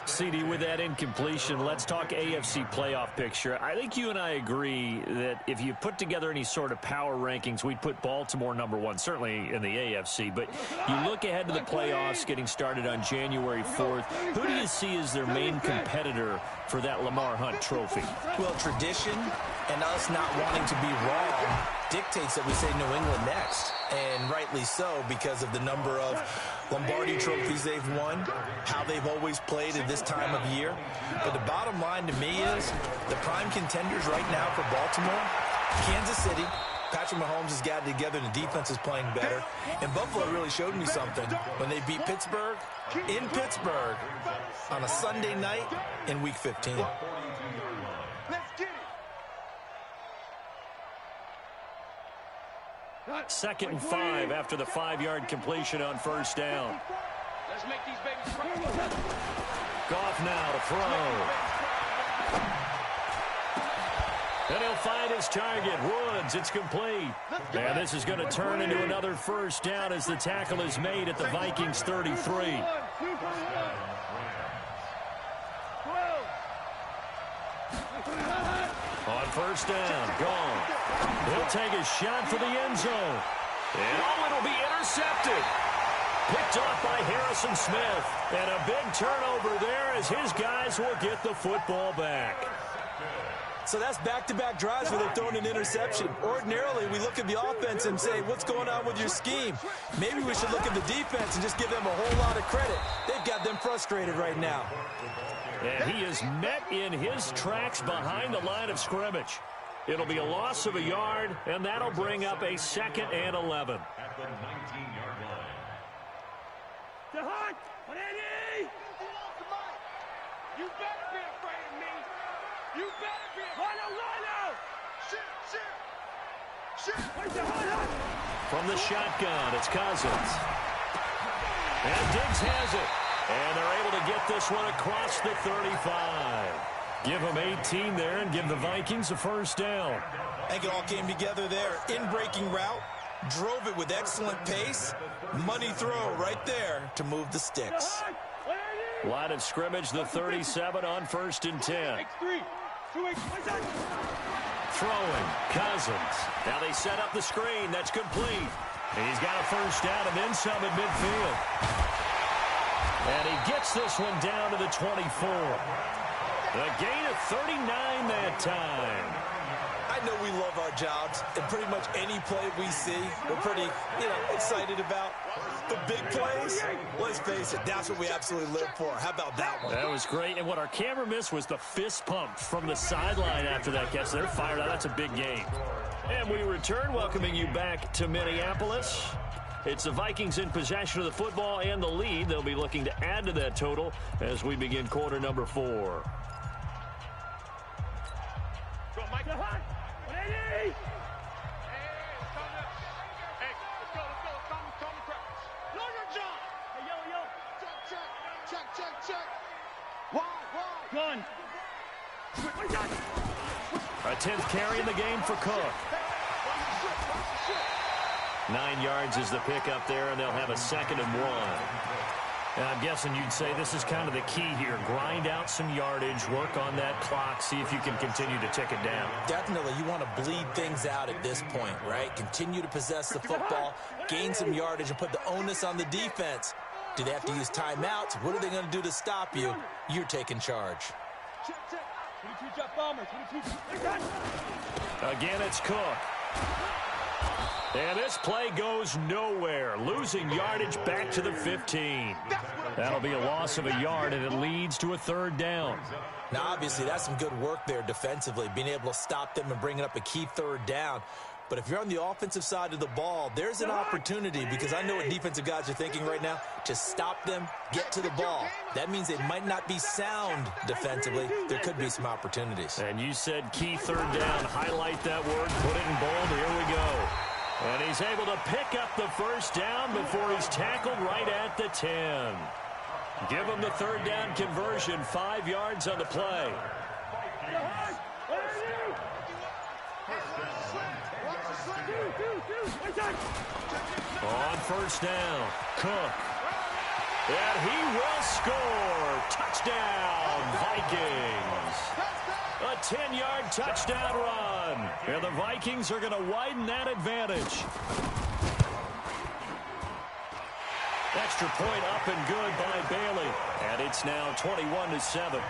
CD, with that incompletion, let's talk AFC playoff picture. I think you and I agree that if you put together any sort of power rankings, we'd put Baltimore #1, certainly in the AFC. But you look ahead to the playoffs getting started on January 4th. Who do you see as their main competitor for that Lamar Hunt trophy? Well, tradition and us not wanting to be wrong dictates that we say New England next. And rightly so, because of the number of Lombardi trophies they've won, how they've always played at this time of year. But the bottom line to me is the prime contenders right now for Baltimore, Kansas City. Patrick Mahomes has got it together. The defense is playing better. And Buffalo really showed me something when they beat Pittsburgh in Pittsburgh on a Sunday night in Week 15. Let's get it. 2nd and 5 after the 5-yard completion on first down. Let's make these babies cry. Goff now to throw. And he'll find his target. Woods, it's complete. And this is going to turn into another first down as the tackle is made at the Vikings 33. On first down, gone. He'll take a shot for the end zone. And it'll be intercepted. Picked off by Harrison Smith. And a big turnover there as his guys will get the football back. So that's back-to-back drives where they've thrown an interception. Ordinarily, we look at the offense and say, what's going on with your scheme? Maybe we should look at the defense and just give them a whole lot of credit. They've got them frustrated right now. And he is met in his tracks behind the line of scrimmage. It'll be a loss of a yard, and that'll bring up a 2nd and 11. At the 19-yard line. DeHunt, you better be afraid of me. You better be afraid of me. From the shotgun, it's Cousins. And Diggs has it. And they're able to get this one across the 35. Give them 18 there and give the Vikings a first down. I think it all came together there. In-breaking route, drove it with excellent pace. Money throw right there to move the sticks. Line of scrimmage, the 37 on 1st and 10. Throwing, Cousins. Now they set up the screen. That's complete. And he's got a first down and then some at midfield. And he gets this one down to the 24. A gain of 39 that time. I know we love our jobs, and pretty much any play we see, we're pretty, excited about. The big plays, let's face it, that's what we absolutely live for. How about that one? That was great, and what our camera missed was the fist pump from the sideline after that catch. They're fired out. That's a big game. And we return, welcoming you back to Minneapolis. It's the Vikings in possession of the football and the lead. They'll be looking to add to that total as we begin quarter number 4. Go, Mike. Ready? Gun. A 10th carry in the game for Cook. 9 yards is the pickup there, and they'll have a 2nd and 1. And I'm guessing you'd say this is kind of the key here. Grind out some yardage, work on that clock, see if you can continue to tick it down. Definitely. You want to bleed things out at this point, right? Continue to possess the football, gain some yardage, and put the onus on the defense. Do they have to use timeouts? What are they going to do to stop you? You're taking charge. Again, it's Cook. And this play goes nowhere. Losing yardage back to the 15. That'll be a loss of a yard, and it leads to a 3rd down. Now, obviously, that's some good work there defensively, being able to stop them and bringing up a key 3rd down. But if you're on the offensive side of the ball, there's an opportunity, because I know what defensive guys are thinking right now, to stop them, get to the ball. That means they might not be sound defensively. There could be some opportunities. And you said key 3rd down. Highlight that word, put it in bold. Here we go. And he's able to pick up the first down before he's tackled right at the 10. Give him the 3rd down conversion, 5 yards on the play. On first down, Cook. And he will score. Touchdown, Vikings. A 10-yard touchdown run. And the Vikings are going to widen that advantage. Extra point up and good by Bailey. And it's now 21-7.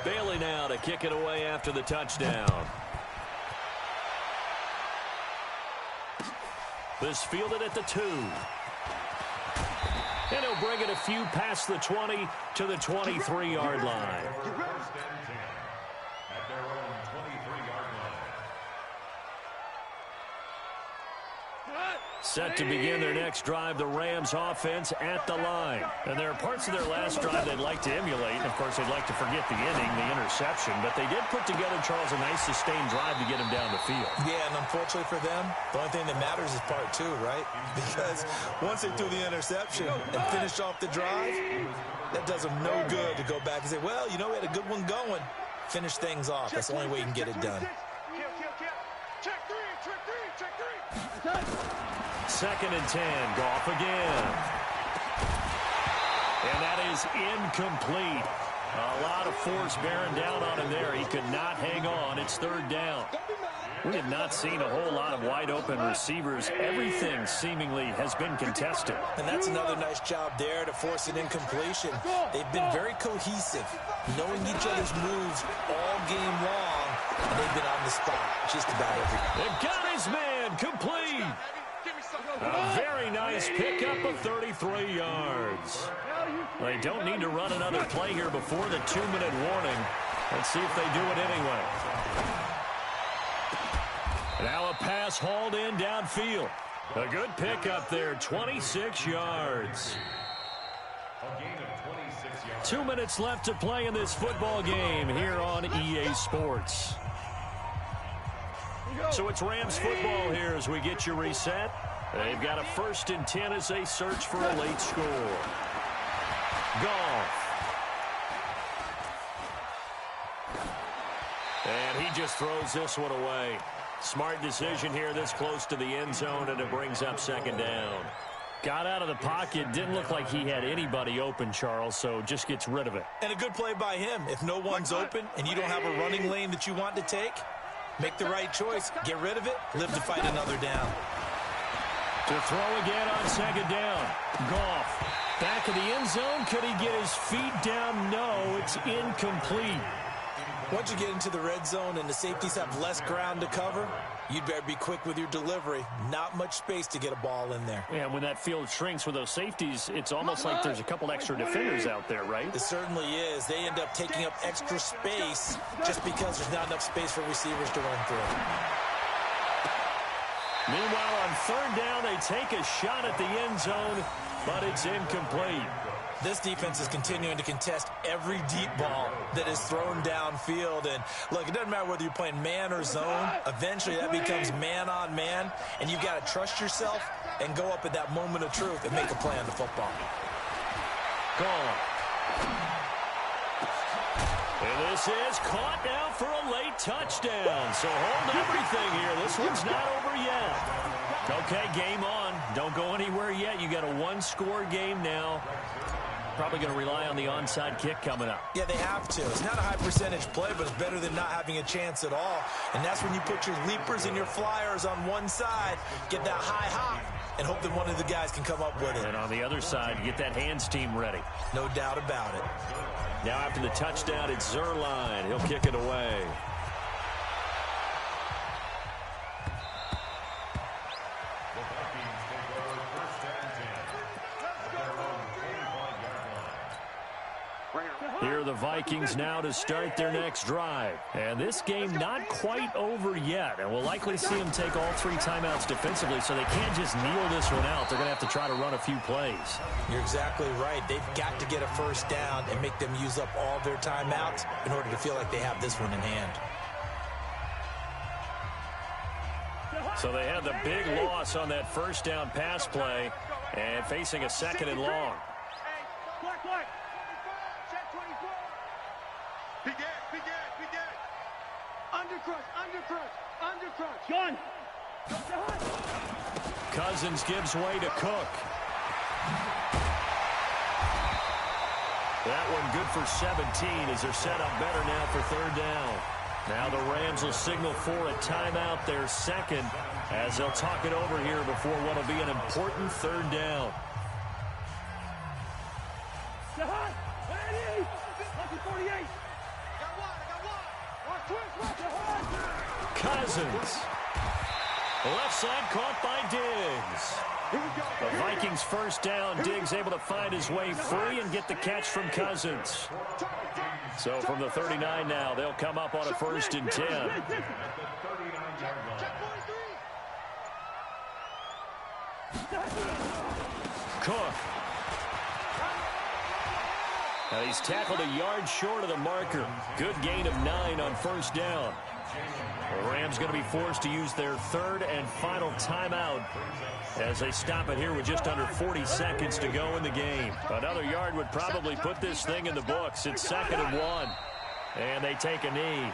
Bailey now to kick it away after the touchdown. This fielded at the 2. And he'll bring it a few past the 20 to the 23-yard line. First and 10 at their own 23-yard line. Set to begin their next drive, the Rams offense at the line. And there are parts of their last drive they'd like to emulate. And, of course, they'd like to forget the inning, the interception. But they did put together, Charles, a nice sustained drive to get him down the field. Yeah, and unfortunately for them, the only thing that matters is part 2, right? Because once they threw the interception and finished off the drive, that does them no good to go back and say, well, you know, we had a good one going. Finish things off. That's the only way you can get it done. Check three. 2nd and 10. Goff again. And that is incomplete. A lot of force bearing down on him there. He could not hang on. It's 3rd down. We have not seen a whole lot of wide-open receivers. Everything seemingly has been contested. And that's another nice job there to force an incompletion. They've been very cohesive, knowing each other's moves all game long, and they've been on the spot just about every time. They've got his man complete. A very nice pickup of 33 yards. They don't need to run another play here before the 2-minute warning. Let's see if they do it anyway. Now a pass hauled in downfield. A good pickup there, 26 yards. A gain of 26 yards. 2 minutes left to play in this football game here on EA Sports. So it's Rams football here as we get you reset. They've got a 1st and 10 as they search for a late score. Goff. And he just throws this one away. Smart decision here this close to the end zone, and it brings up 2nd down. Got out of the pocket. Didn't look like he had anybody open, Charles, so just gets rid of it. And a good play by him. If no one's open and you don't have a running lane that you want to take, make the right choice. Get rid of it. Live to fight another down. To throw again on 2nd down. Goff. Back of the end zone. Could he get his feet down? No, it's incomplete. Once you get into the red zone and the safeties have less ground to cover, you'd better be quick with your delivery. Not much space to get a ball in there. Yeah, when that field shrinks with those safeties, it's almost like there's a couple extra defenders out there, right? It certainly is. They end up taking up extra space just because there's not enough space for receivers to run through. Meanwhile, on 3rd down, they take a shot at the end zone, but it's incomplete. This defense is continuing to contest every deep ball that is thrown downfield. And, look, it doesn't matter whether you're playing man or zone. Eventually, that becomes man-on-man, and you've got to trust yourself and go up at that moment of truth and make a play on the football. Gone. And this is caught now for a late touchdown. So hold everything here. This one's not over yet. Okay, game on. Don't go anywhere yet. You got a 1-score game now. Probably going to rely on the onside kick coming up. Yeah, they have to. It's not a high percentage play, but it's better than not having a chance at all. And that's when you put your leapers and your flyers on one side, get that high hop, and hope that one of the guys can come up with it. And on the other side, get that hands team ready. No doubt about it. Now after the touchdown, it's Zerline. He'll kick it away. Here are the Vikings now to start their next drive. And this game not quite over yet. And we'll likely see them take all 3 timeouts defensively, so they can't just kneel this one out. They're going to have to try to run a few plays. You're exactly right. They've got to get a 1st down and make them use up all their timeouts in order to feel like they have this one in hand. So they had the big loss on that 1st down pass play and facing a 2nd and long. Undercrush. Gun. Cousins gives way to Cook. That one good for 17 as they're set up better now for third down. Now the Rams will signal for a timeout, their second, as they'll talk it over here before what will be an important third down. Cousins. Left side caught by Diggs. The Vikings first down. Diggs able to find his way free and get the catch from Cousins. So from the 39 now, they'll come up on a 1st and 10. Cook. Now he's tackled a yard short of the marker. Good gain of 9 on 1st down. The Rams going to be forced to use their third and final timeout as they stop it here with just under 40 seconds to go in the game. Another yard would probably put this thing in the books. It's 2nd and 1. And they take a knee.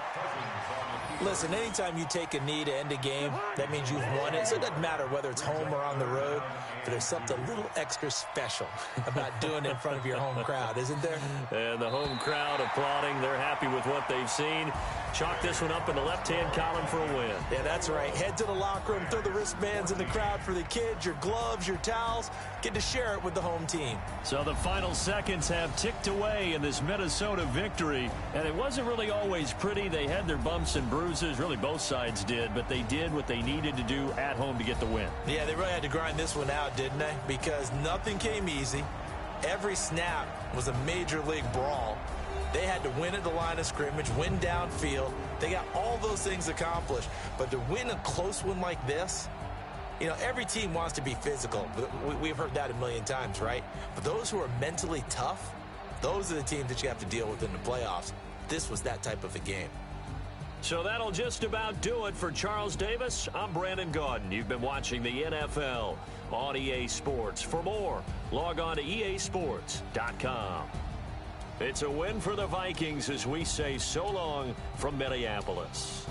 Listen, anytime you take a knee to end a game, that means you've won it. So it doesn't matter whether it's home or on the road, but there's something a little extra special about doing it in front of your home crowd, isn't there? And the home crowd applauding. They're happy with what they've seen. Chalk this one up in the left-hand column for a win. Yeah, that's right. Head to the locker room, throw the wristbands in the crowd for the kids, your gloves, your towels. Get to share it with the home team. So the final seconds have ticked away in this Minnesota victory. And it wasn't really always pretty. They had their bumps and bruises. Really, both sides did. But they did what they needed to do at home to get the win. Yeah, they really had to grind this one out, didn't they? Because nothing came easy. Every snap was a major league brawl. They had to win at the line of scrimmage, win downfield. They got all those things accomplished. But to win a close one like this, you know, every team wants to be physical. We've heard that a million times, right? But those who are mentally tough, those are the teams that you have to deal with in the playoffs. This was that type of a game. So that'll just about do it for Charles Davis. I'm Brandon Gaudin. You've been watching the NFL on EA Sports. For more, log on to easports.com. It's a win for the Vikings as we say so long from Minneapolis.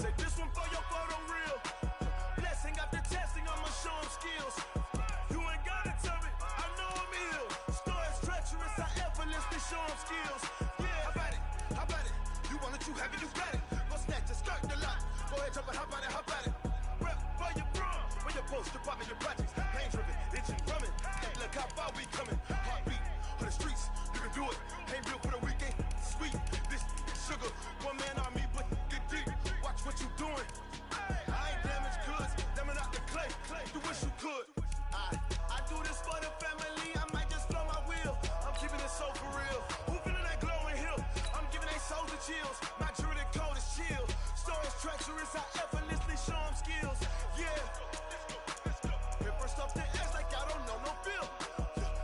Say this one for your photo reel. Blessing after testing, I'ma show them skills. You ain't gotta tell me, I know I'm ill. Stories treacherous, I effortlessly show them skills. Yeah, how about it? How about it? You want it, you have it, you got it. Go snatch it, skirt the lot. Go ahead, jump it, how about it? How about it? Rep for your brum, for your post, your pop, and your projects. Pain driven, itching, drumming. Hey, look how far we coming. Heartbeat on the streets, you can do it. Ain't real for the weekend, sweet. This sugar, one man army, but get deep. Watch what you doing. I ain't damaged goods, them out the clay. You wish you could. I do this for the family. I might just blow my wheel. I'm keeping it so for real. Who feeling that glowing hill? I'm giving they souls the chills. My jewelry code is chill. Stories treacherous, I effortlessly show them skills. Yeah. Hit first off the edge like I don't know no feel.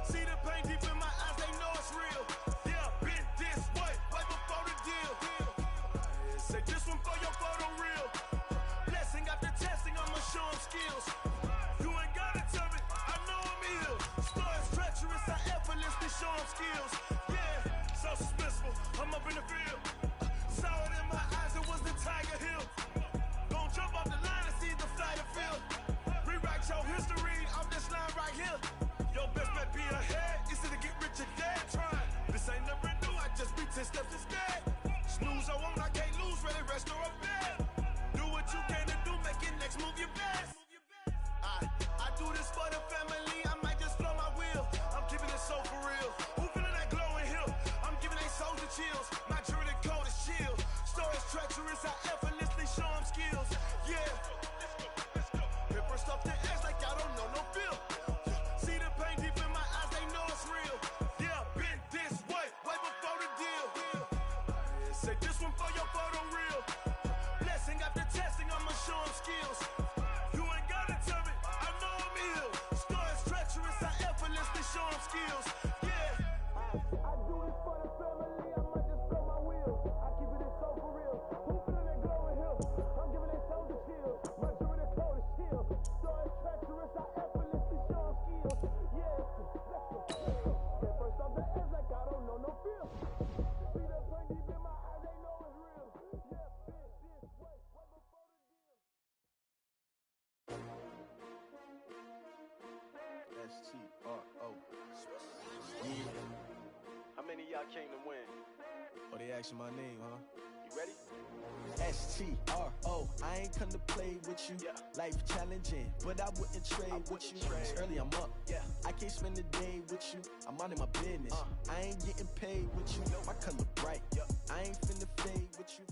See the pain deep in my eyes, they know it's real. Yeah, been this way before the deal. Say this one for your photo reel. Blessing after testing, I'ma show them skills. You ain't gotta tell me, I know I'm ill. Stories treacherous, I effortlessly show them skills. Yeah, so suspenseful, I'm up in the field. Saw it in my eyes, it was the Tiger Hill. Gon' jump off the line and see the flight of field. Rewrite your history off this line right here. Your best bet be ahead, easy to get rich or dead trying. This ain't never new, I just be 10 steps instead. Snooze I won't, I can't lose, ready, rest or a bed. Do what you can to do, make it next move your best. I do this for the family, I might just blow my wheel. I'm keeping it so for real. Who feeling that glowing hill? I'm giving they souls the chills. My jewelry code is chill. Stories treacherous, I effortlessly show them skills. Yeah. Hit first off the edge like I don't know no feel. See the pain deep in my eyes, they know it's real. Yeah, been this way before the deal. Say this one for your photo reel. Blessing after testing, I'ma show them skills. You ain't gotta tell me, I know I'm ill. Stories treacherous, I effortlessly show them skills. Yeah. I do this for the family, I might just blow my wheel. I keep it so for real. Who feeling that glowing hill? I'm giving they souls the chills. My jewelry code is chill. Stories treacherous, I effortlessly show them skills. Yeah. Get first off the edge like I don't know no feel. See that pain deep in my eyes, they know it's real. Yeah, been this way before the deal. S-T-R-O. Yeah. How many of y'all came to win? Oh, they asking my name, huh? You ready? S-T-R-O. I ain't come to play with you. Yeah. Life challenging, but I wouldn't trade with you. It's early, I'm up. Yeah. I can't spend the day with you. I'm out of my business. I ain't getting paid with you. My color bright. I ain't finna fade with you.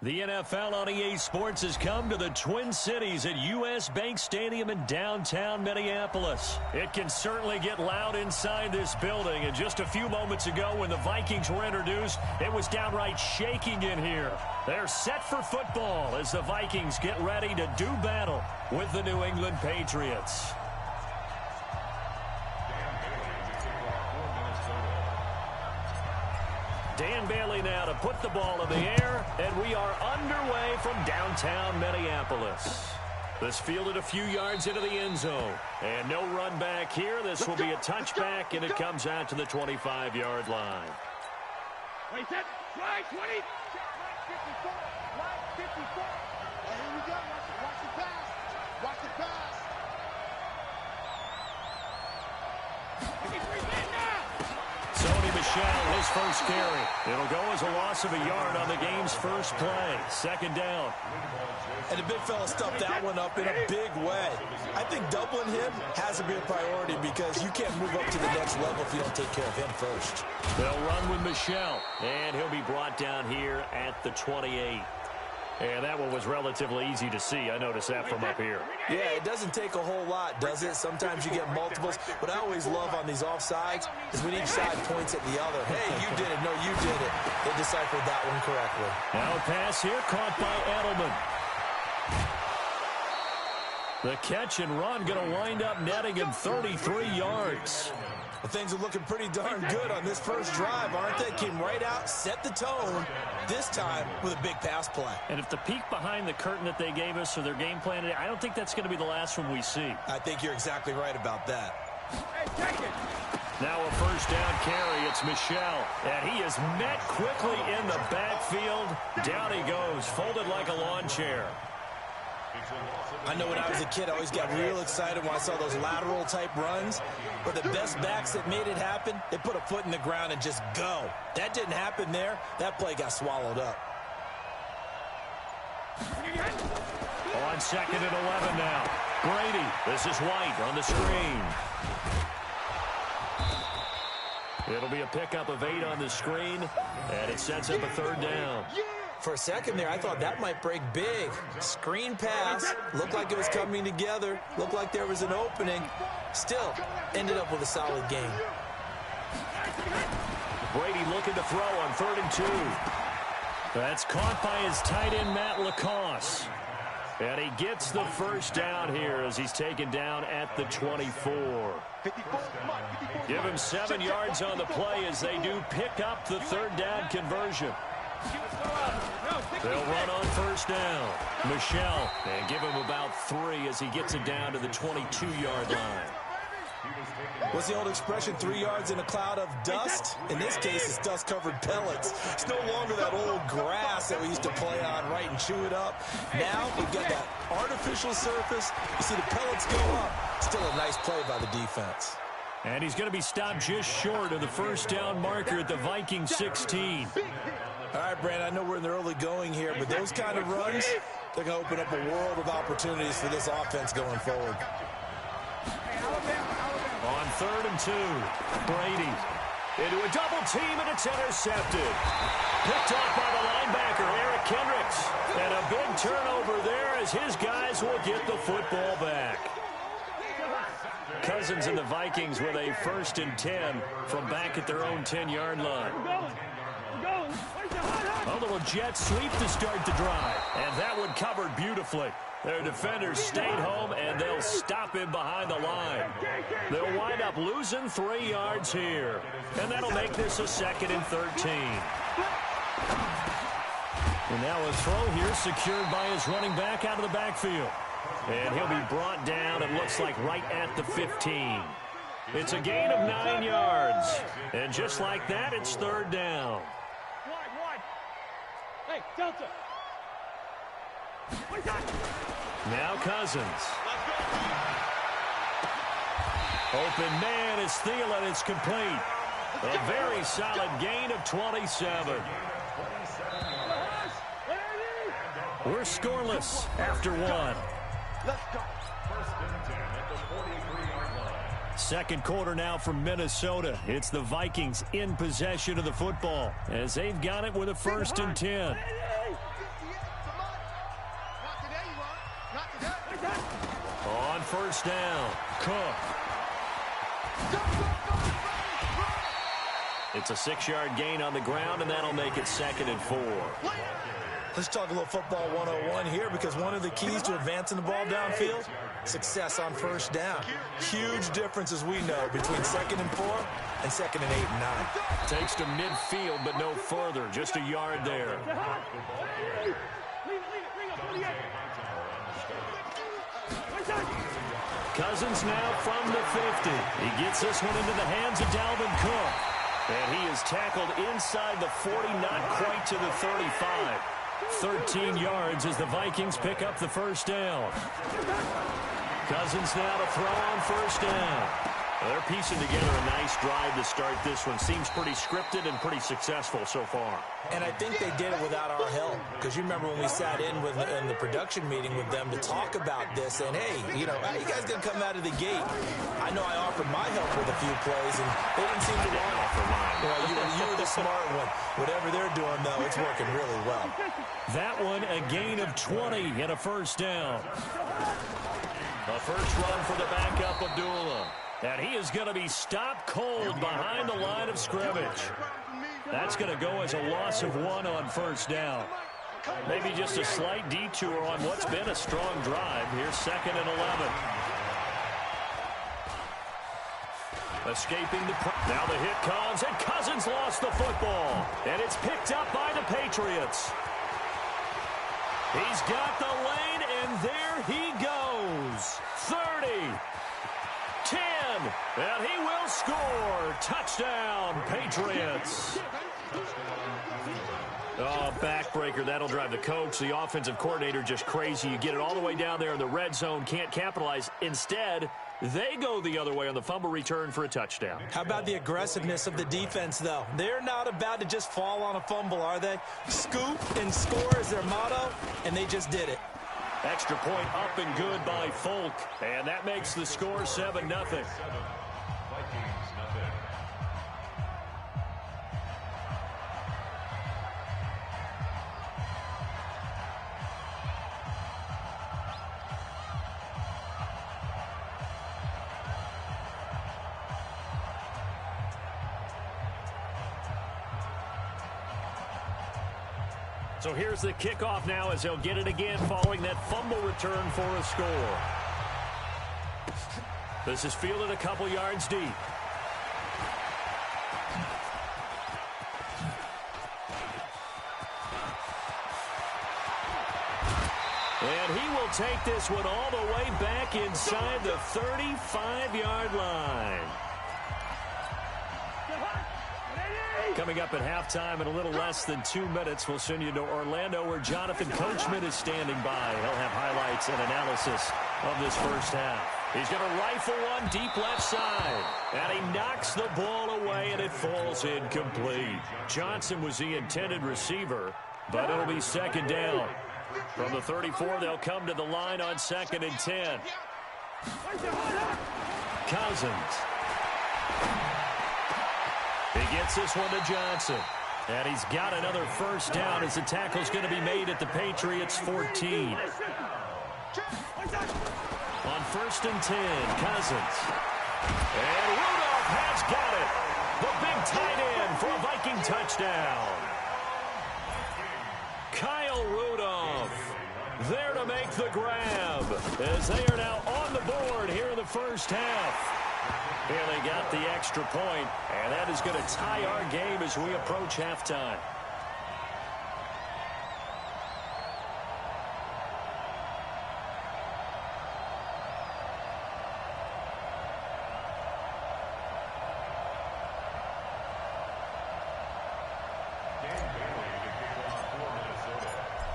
The NFL on EA Sports has come to the Twin Cities at US Bank Stadium in downtown Minneapolis. It can certainly get loud inside this building, and just a few moments ago when the Vikings were introduced, it was downright shaking in here. They're set for football as the Vikings get ready to do battle with the New England Patriots. Dan Bailey now to put the ball in the air, and we are underway from downtown Minneapolis. This fielded a few yards into the end zone, and no run back here. This will be a touchback, and it comes out to the 25-yard line. Wait, set, fly, 20. Line 54. And here we go. Watch the pass. Watch the pass. Sony Michel, his first carry. It'll go as a loss of a yard on the game's first play. Second down. And the big fella stuffed that one up in a big way. I think doubling him has to be a priority because you can't move up to the next level if you don't take care of him first. They'll run with Michel, and he'll be brought down here at the 28. And that one was relatively easy to see. I noticed that from up here. Yeah, it doesn't take a whole lot, does it? Sometimes you get multiples. What I always love on these offsides is when each side points at the other. Hey, you did it. No, you did it. They deciphered that one correctly. Now a pass here caught by Edelman. The catch and run going to wind up netting him 33 yards. Well, things are looking pretty darn good on this first drive, aren't they? Came right out, set the tone, this time with a big pass play. And if the peek behind the curtain that they gave us or their game plan today, I don't think that's going to be the last one we see. I think you're exactly right about that. Hey, take it. Now a first down carry. It's Michel. And he is met quickly in the backfield. Down he goes, folded like a lawn chair. I know when I was a kid, I always got real excited when I saw those lateral-type runs. But the best backs that made it happen, they put a foot in the ground and just go. That didn't happen there. That play got swallowed up. On 2nd and 11 now. Brady. This is White on the screen. It'll be a pickup of 8 on the screen, and it sets up a 3rd down. For a second there, I thought that might break big. Screen pass. Looked like it was coming together. Looked like there was an opening. Still, ended up with a solid game. Brady looking to throw on 3rd and 2. That's caught by his tight end, Matt Lacoste. And he gets the first down here as he's taken down at the 24. Give him 7 yards on the play as they do pick up the 3rd down conversion. They'll run on 1st down. Michel, and give him about 3 as he gets it down to the 22-yard line. What's the old expression, 3 yards in a cloud of dust? In this case, it's dust-covered pellets. It's no longer that old grass that we used to play on, right, and chew it up. Now we've got that artificial surface. You see the pellets go up. Still a nice play by the defense. And he's going to be stopped just short of the first down marker at the Vikings 16. All right, Brandon, I know we're in the early going here, but those kind of runs, they're going to open up a world of opportunities for this offense going forward. On 3rd and 2, Brady into a double team, and it's intercepted. Picked off by the linebacker, Eric Kendricks. And a big turnover there as his guys will get the football back. Cousins and the Vikings with a 1st and 10 from back at their own 10-yard line. A little jet sweep to start the drive, and that one covered beautifully. Their defenders stayed home, and they'll stop him behind the line. They'll wind up losing 3 yards here, and that'll make this a 2nd and 13. And now a throw here secured by his running back out of the backfield. And he'll be brought down, it looks like, right at the 15. It's a gain of 9 yards. And just like that, it's 3rd down. Hey, Delta. Now Cousins. Open man is Thielen. It's complete. A very solid gain of 27. We're scoreless after 1. Second quarter now from Minnesota. It's the Vikings in possession of the football as they've got it with a 1st and 10. On 1st down, Cook. It's a 6-yard gain on the ground, and that'll make it 2nd and 4. Let's talk a little football 101 here, because one of the keys to advancing the ball downfield, success on 1st down. Huge difference, as we know, between 2nd and 4 and 2nd and 8 and 9. Takes to midfield, but no further. Just a yard there. Cousins now from the 50. He gets this one into the hands of Dalvin Cook. And he is tackled inside the 40, not quite to the 35. 13 yards as the Vikings pick up the 1st down. Cousins now to throw on 1st down. They're piecing together a nice drive to start this one. Seems pretty scripted and pretty successful so far. And I think they did it without our help. Because you remember when we sat in the production meeting with them to talk about this. And, hey, you know, how you guys going to come out of the gate? I know I offered my help with a few plays, and they didn't seem to want to offer mine. Well, you were the smart one. Whatever they're doing, though, it's working really well. That one, a gain of 20 and a 1st down. The first run for the backup, Abdullah. And he is going to be stopped cold behind the line of scrimmage. That's going to go as a loss of 1 on 1st down. Maybe just a slight detour on what's been a strong drive. Here's 2nd and 11. Escaping the... Now the hit comes, and Cousins lost the football. And it's picked up by the Patriots. He's got the lane, and there he goes. 30. 10, and he will score. Touchdown, Patriots. Oh, backbreaker. That'll drive the coach, the offensive coordinator, just crazy. You get it all the way down there in the red zone, can't capitalize. Instead, they go the other way on the fumble return for a touchdown. How about the aggressiveness of the defense, though? They're not about to just fall on a fumble, are they? Scoop and score is their motto, and they just did it. Extra point up and good by Folk, and that makes the score 7-0. So here's the kickoff now as they'll get it again following that fumble return for a score. This is fielded a couple yards deep. And he will take this one all the way back inside the 35-yard line. Coming up at halftime in a little less than 2 minutes, we'll send you to Orlando where Jonathan Coachman is standing by. He'll have highlights and analysis of this first half. He's going to rifle one deep left side, and he knocks the ball away, and it falls incomplete. Johnson was the intended receiver, but it'll be second down. From the 34, they'll come to the line on 2nd and 10. Cousins. He gets this one to Johnson. And he's got another first down as the tackle's going to be made at the Patriots 14. On 1st and 10, Cousins. And Rudolph has got it. The big tight end for a Viking touchdown. Kyle Rudolph there to make the grab as they are now on the board here in the first half. And they got the extra point, and that is going to tie our game as we approach halftime.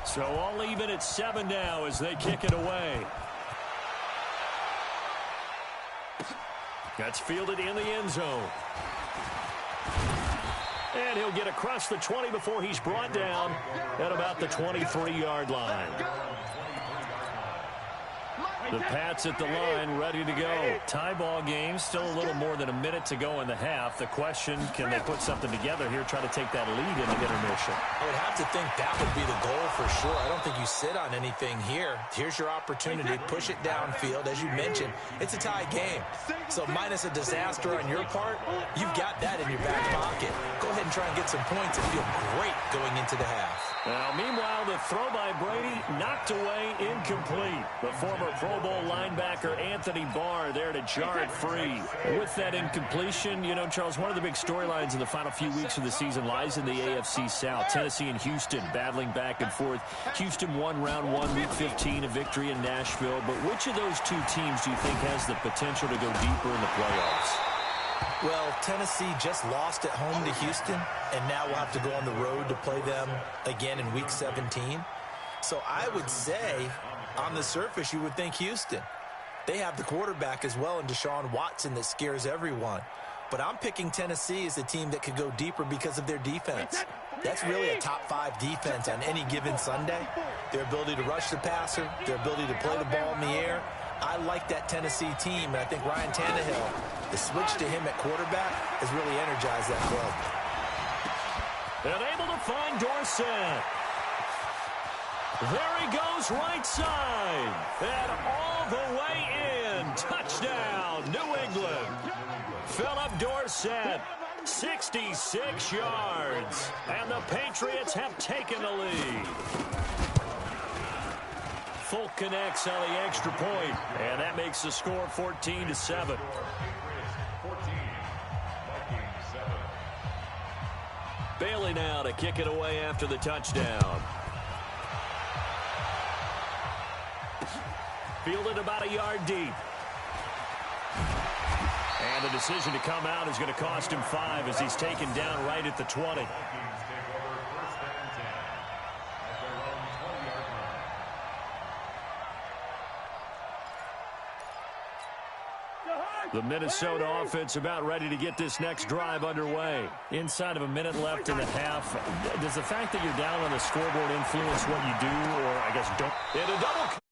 So all even at 7 now as they kick it away. That's fielded in the end zone. And he'll get across the 20 before he's brought down at about the 23-yard line. The Pats at the line, ready to go. Tie ball game, still a little more than a minute to go in the half. The question, can they put something together here, try to take that lead in the intermission? I would have to think that would be the goal for sure. I don't think you sit on anything here. Here's your opportunity. Push it downfield. As you mentioned, it's a tie game. So minus a disaster on your part, you've got that in your back pocket. Go ahead and try and get some points and feel great going into the half. Now, meanwhile, the throw by Brady knocked away, incomplete. The former Pro Bowl linebacker Anthony Barr there to jar it free. With that incompletion, you know, Charles, one of the big storylines in the final few weeks of the season lies in the AFC South. Tennessee and Houston battling back and forth. Houston won round 1, week 15, a victory in Nashville. But which of those two teams do you think has the potential to go deeper in the playoffs? Well, Tennessee just lost at home to Houston, and now we'll have to go on the road to play them again in Week 17. So I would say, on the surface, you would think Houston. They have the quarterback as well in Deshaun Watson that scares everyone. But I'm picking Tennessee as a team that could go deeper because of their defense. That's really a top 5 defense on any given Sunday. Their ability to rush the passer, their ability to play the ball in the air. I like that Tennessee team, and I think Ryan Tannehill, the switch to him at quarterback, has really energized that club. And able to find Dorsett. There he goes right side. And all the way in. Touchdown, New England. Philip Dorsett, 66 yards. And the Patriots have taken the lead. Folk connects on the extra point, and that makes the score 14-7. Bailey now to kick it away after the touchdown. Fielded about a yard deep. And the decision to come out is going to cost him 5 as he's taken down right at the 20. The Minnesota offense about ready to get this next drive underway. Inside of a minute left in the half. Does the fact that you're down on the scoreboard influence what you do, or I guess don't? In a double.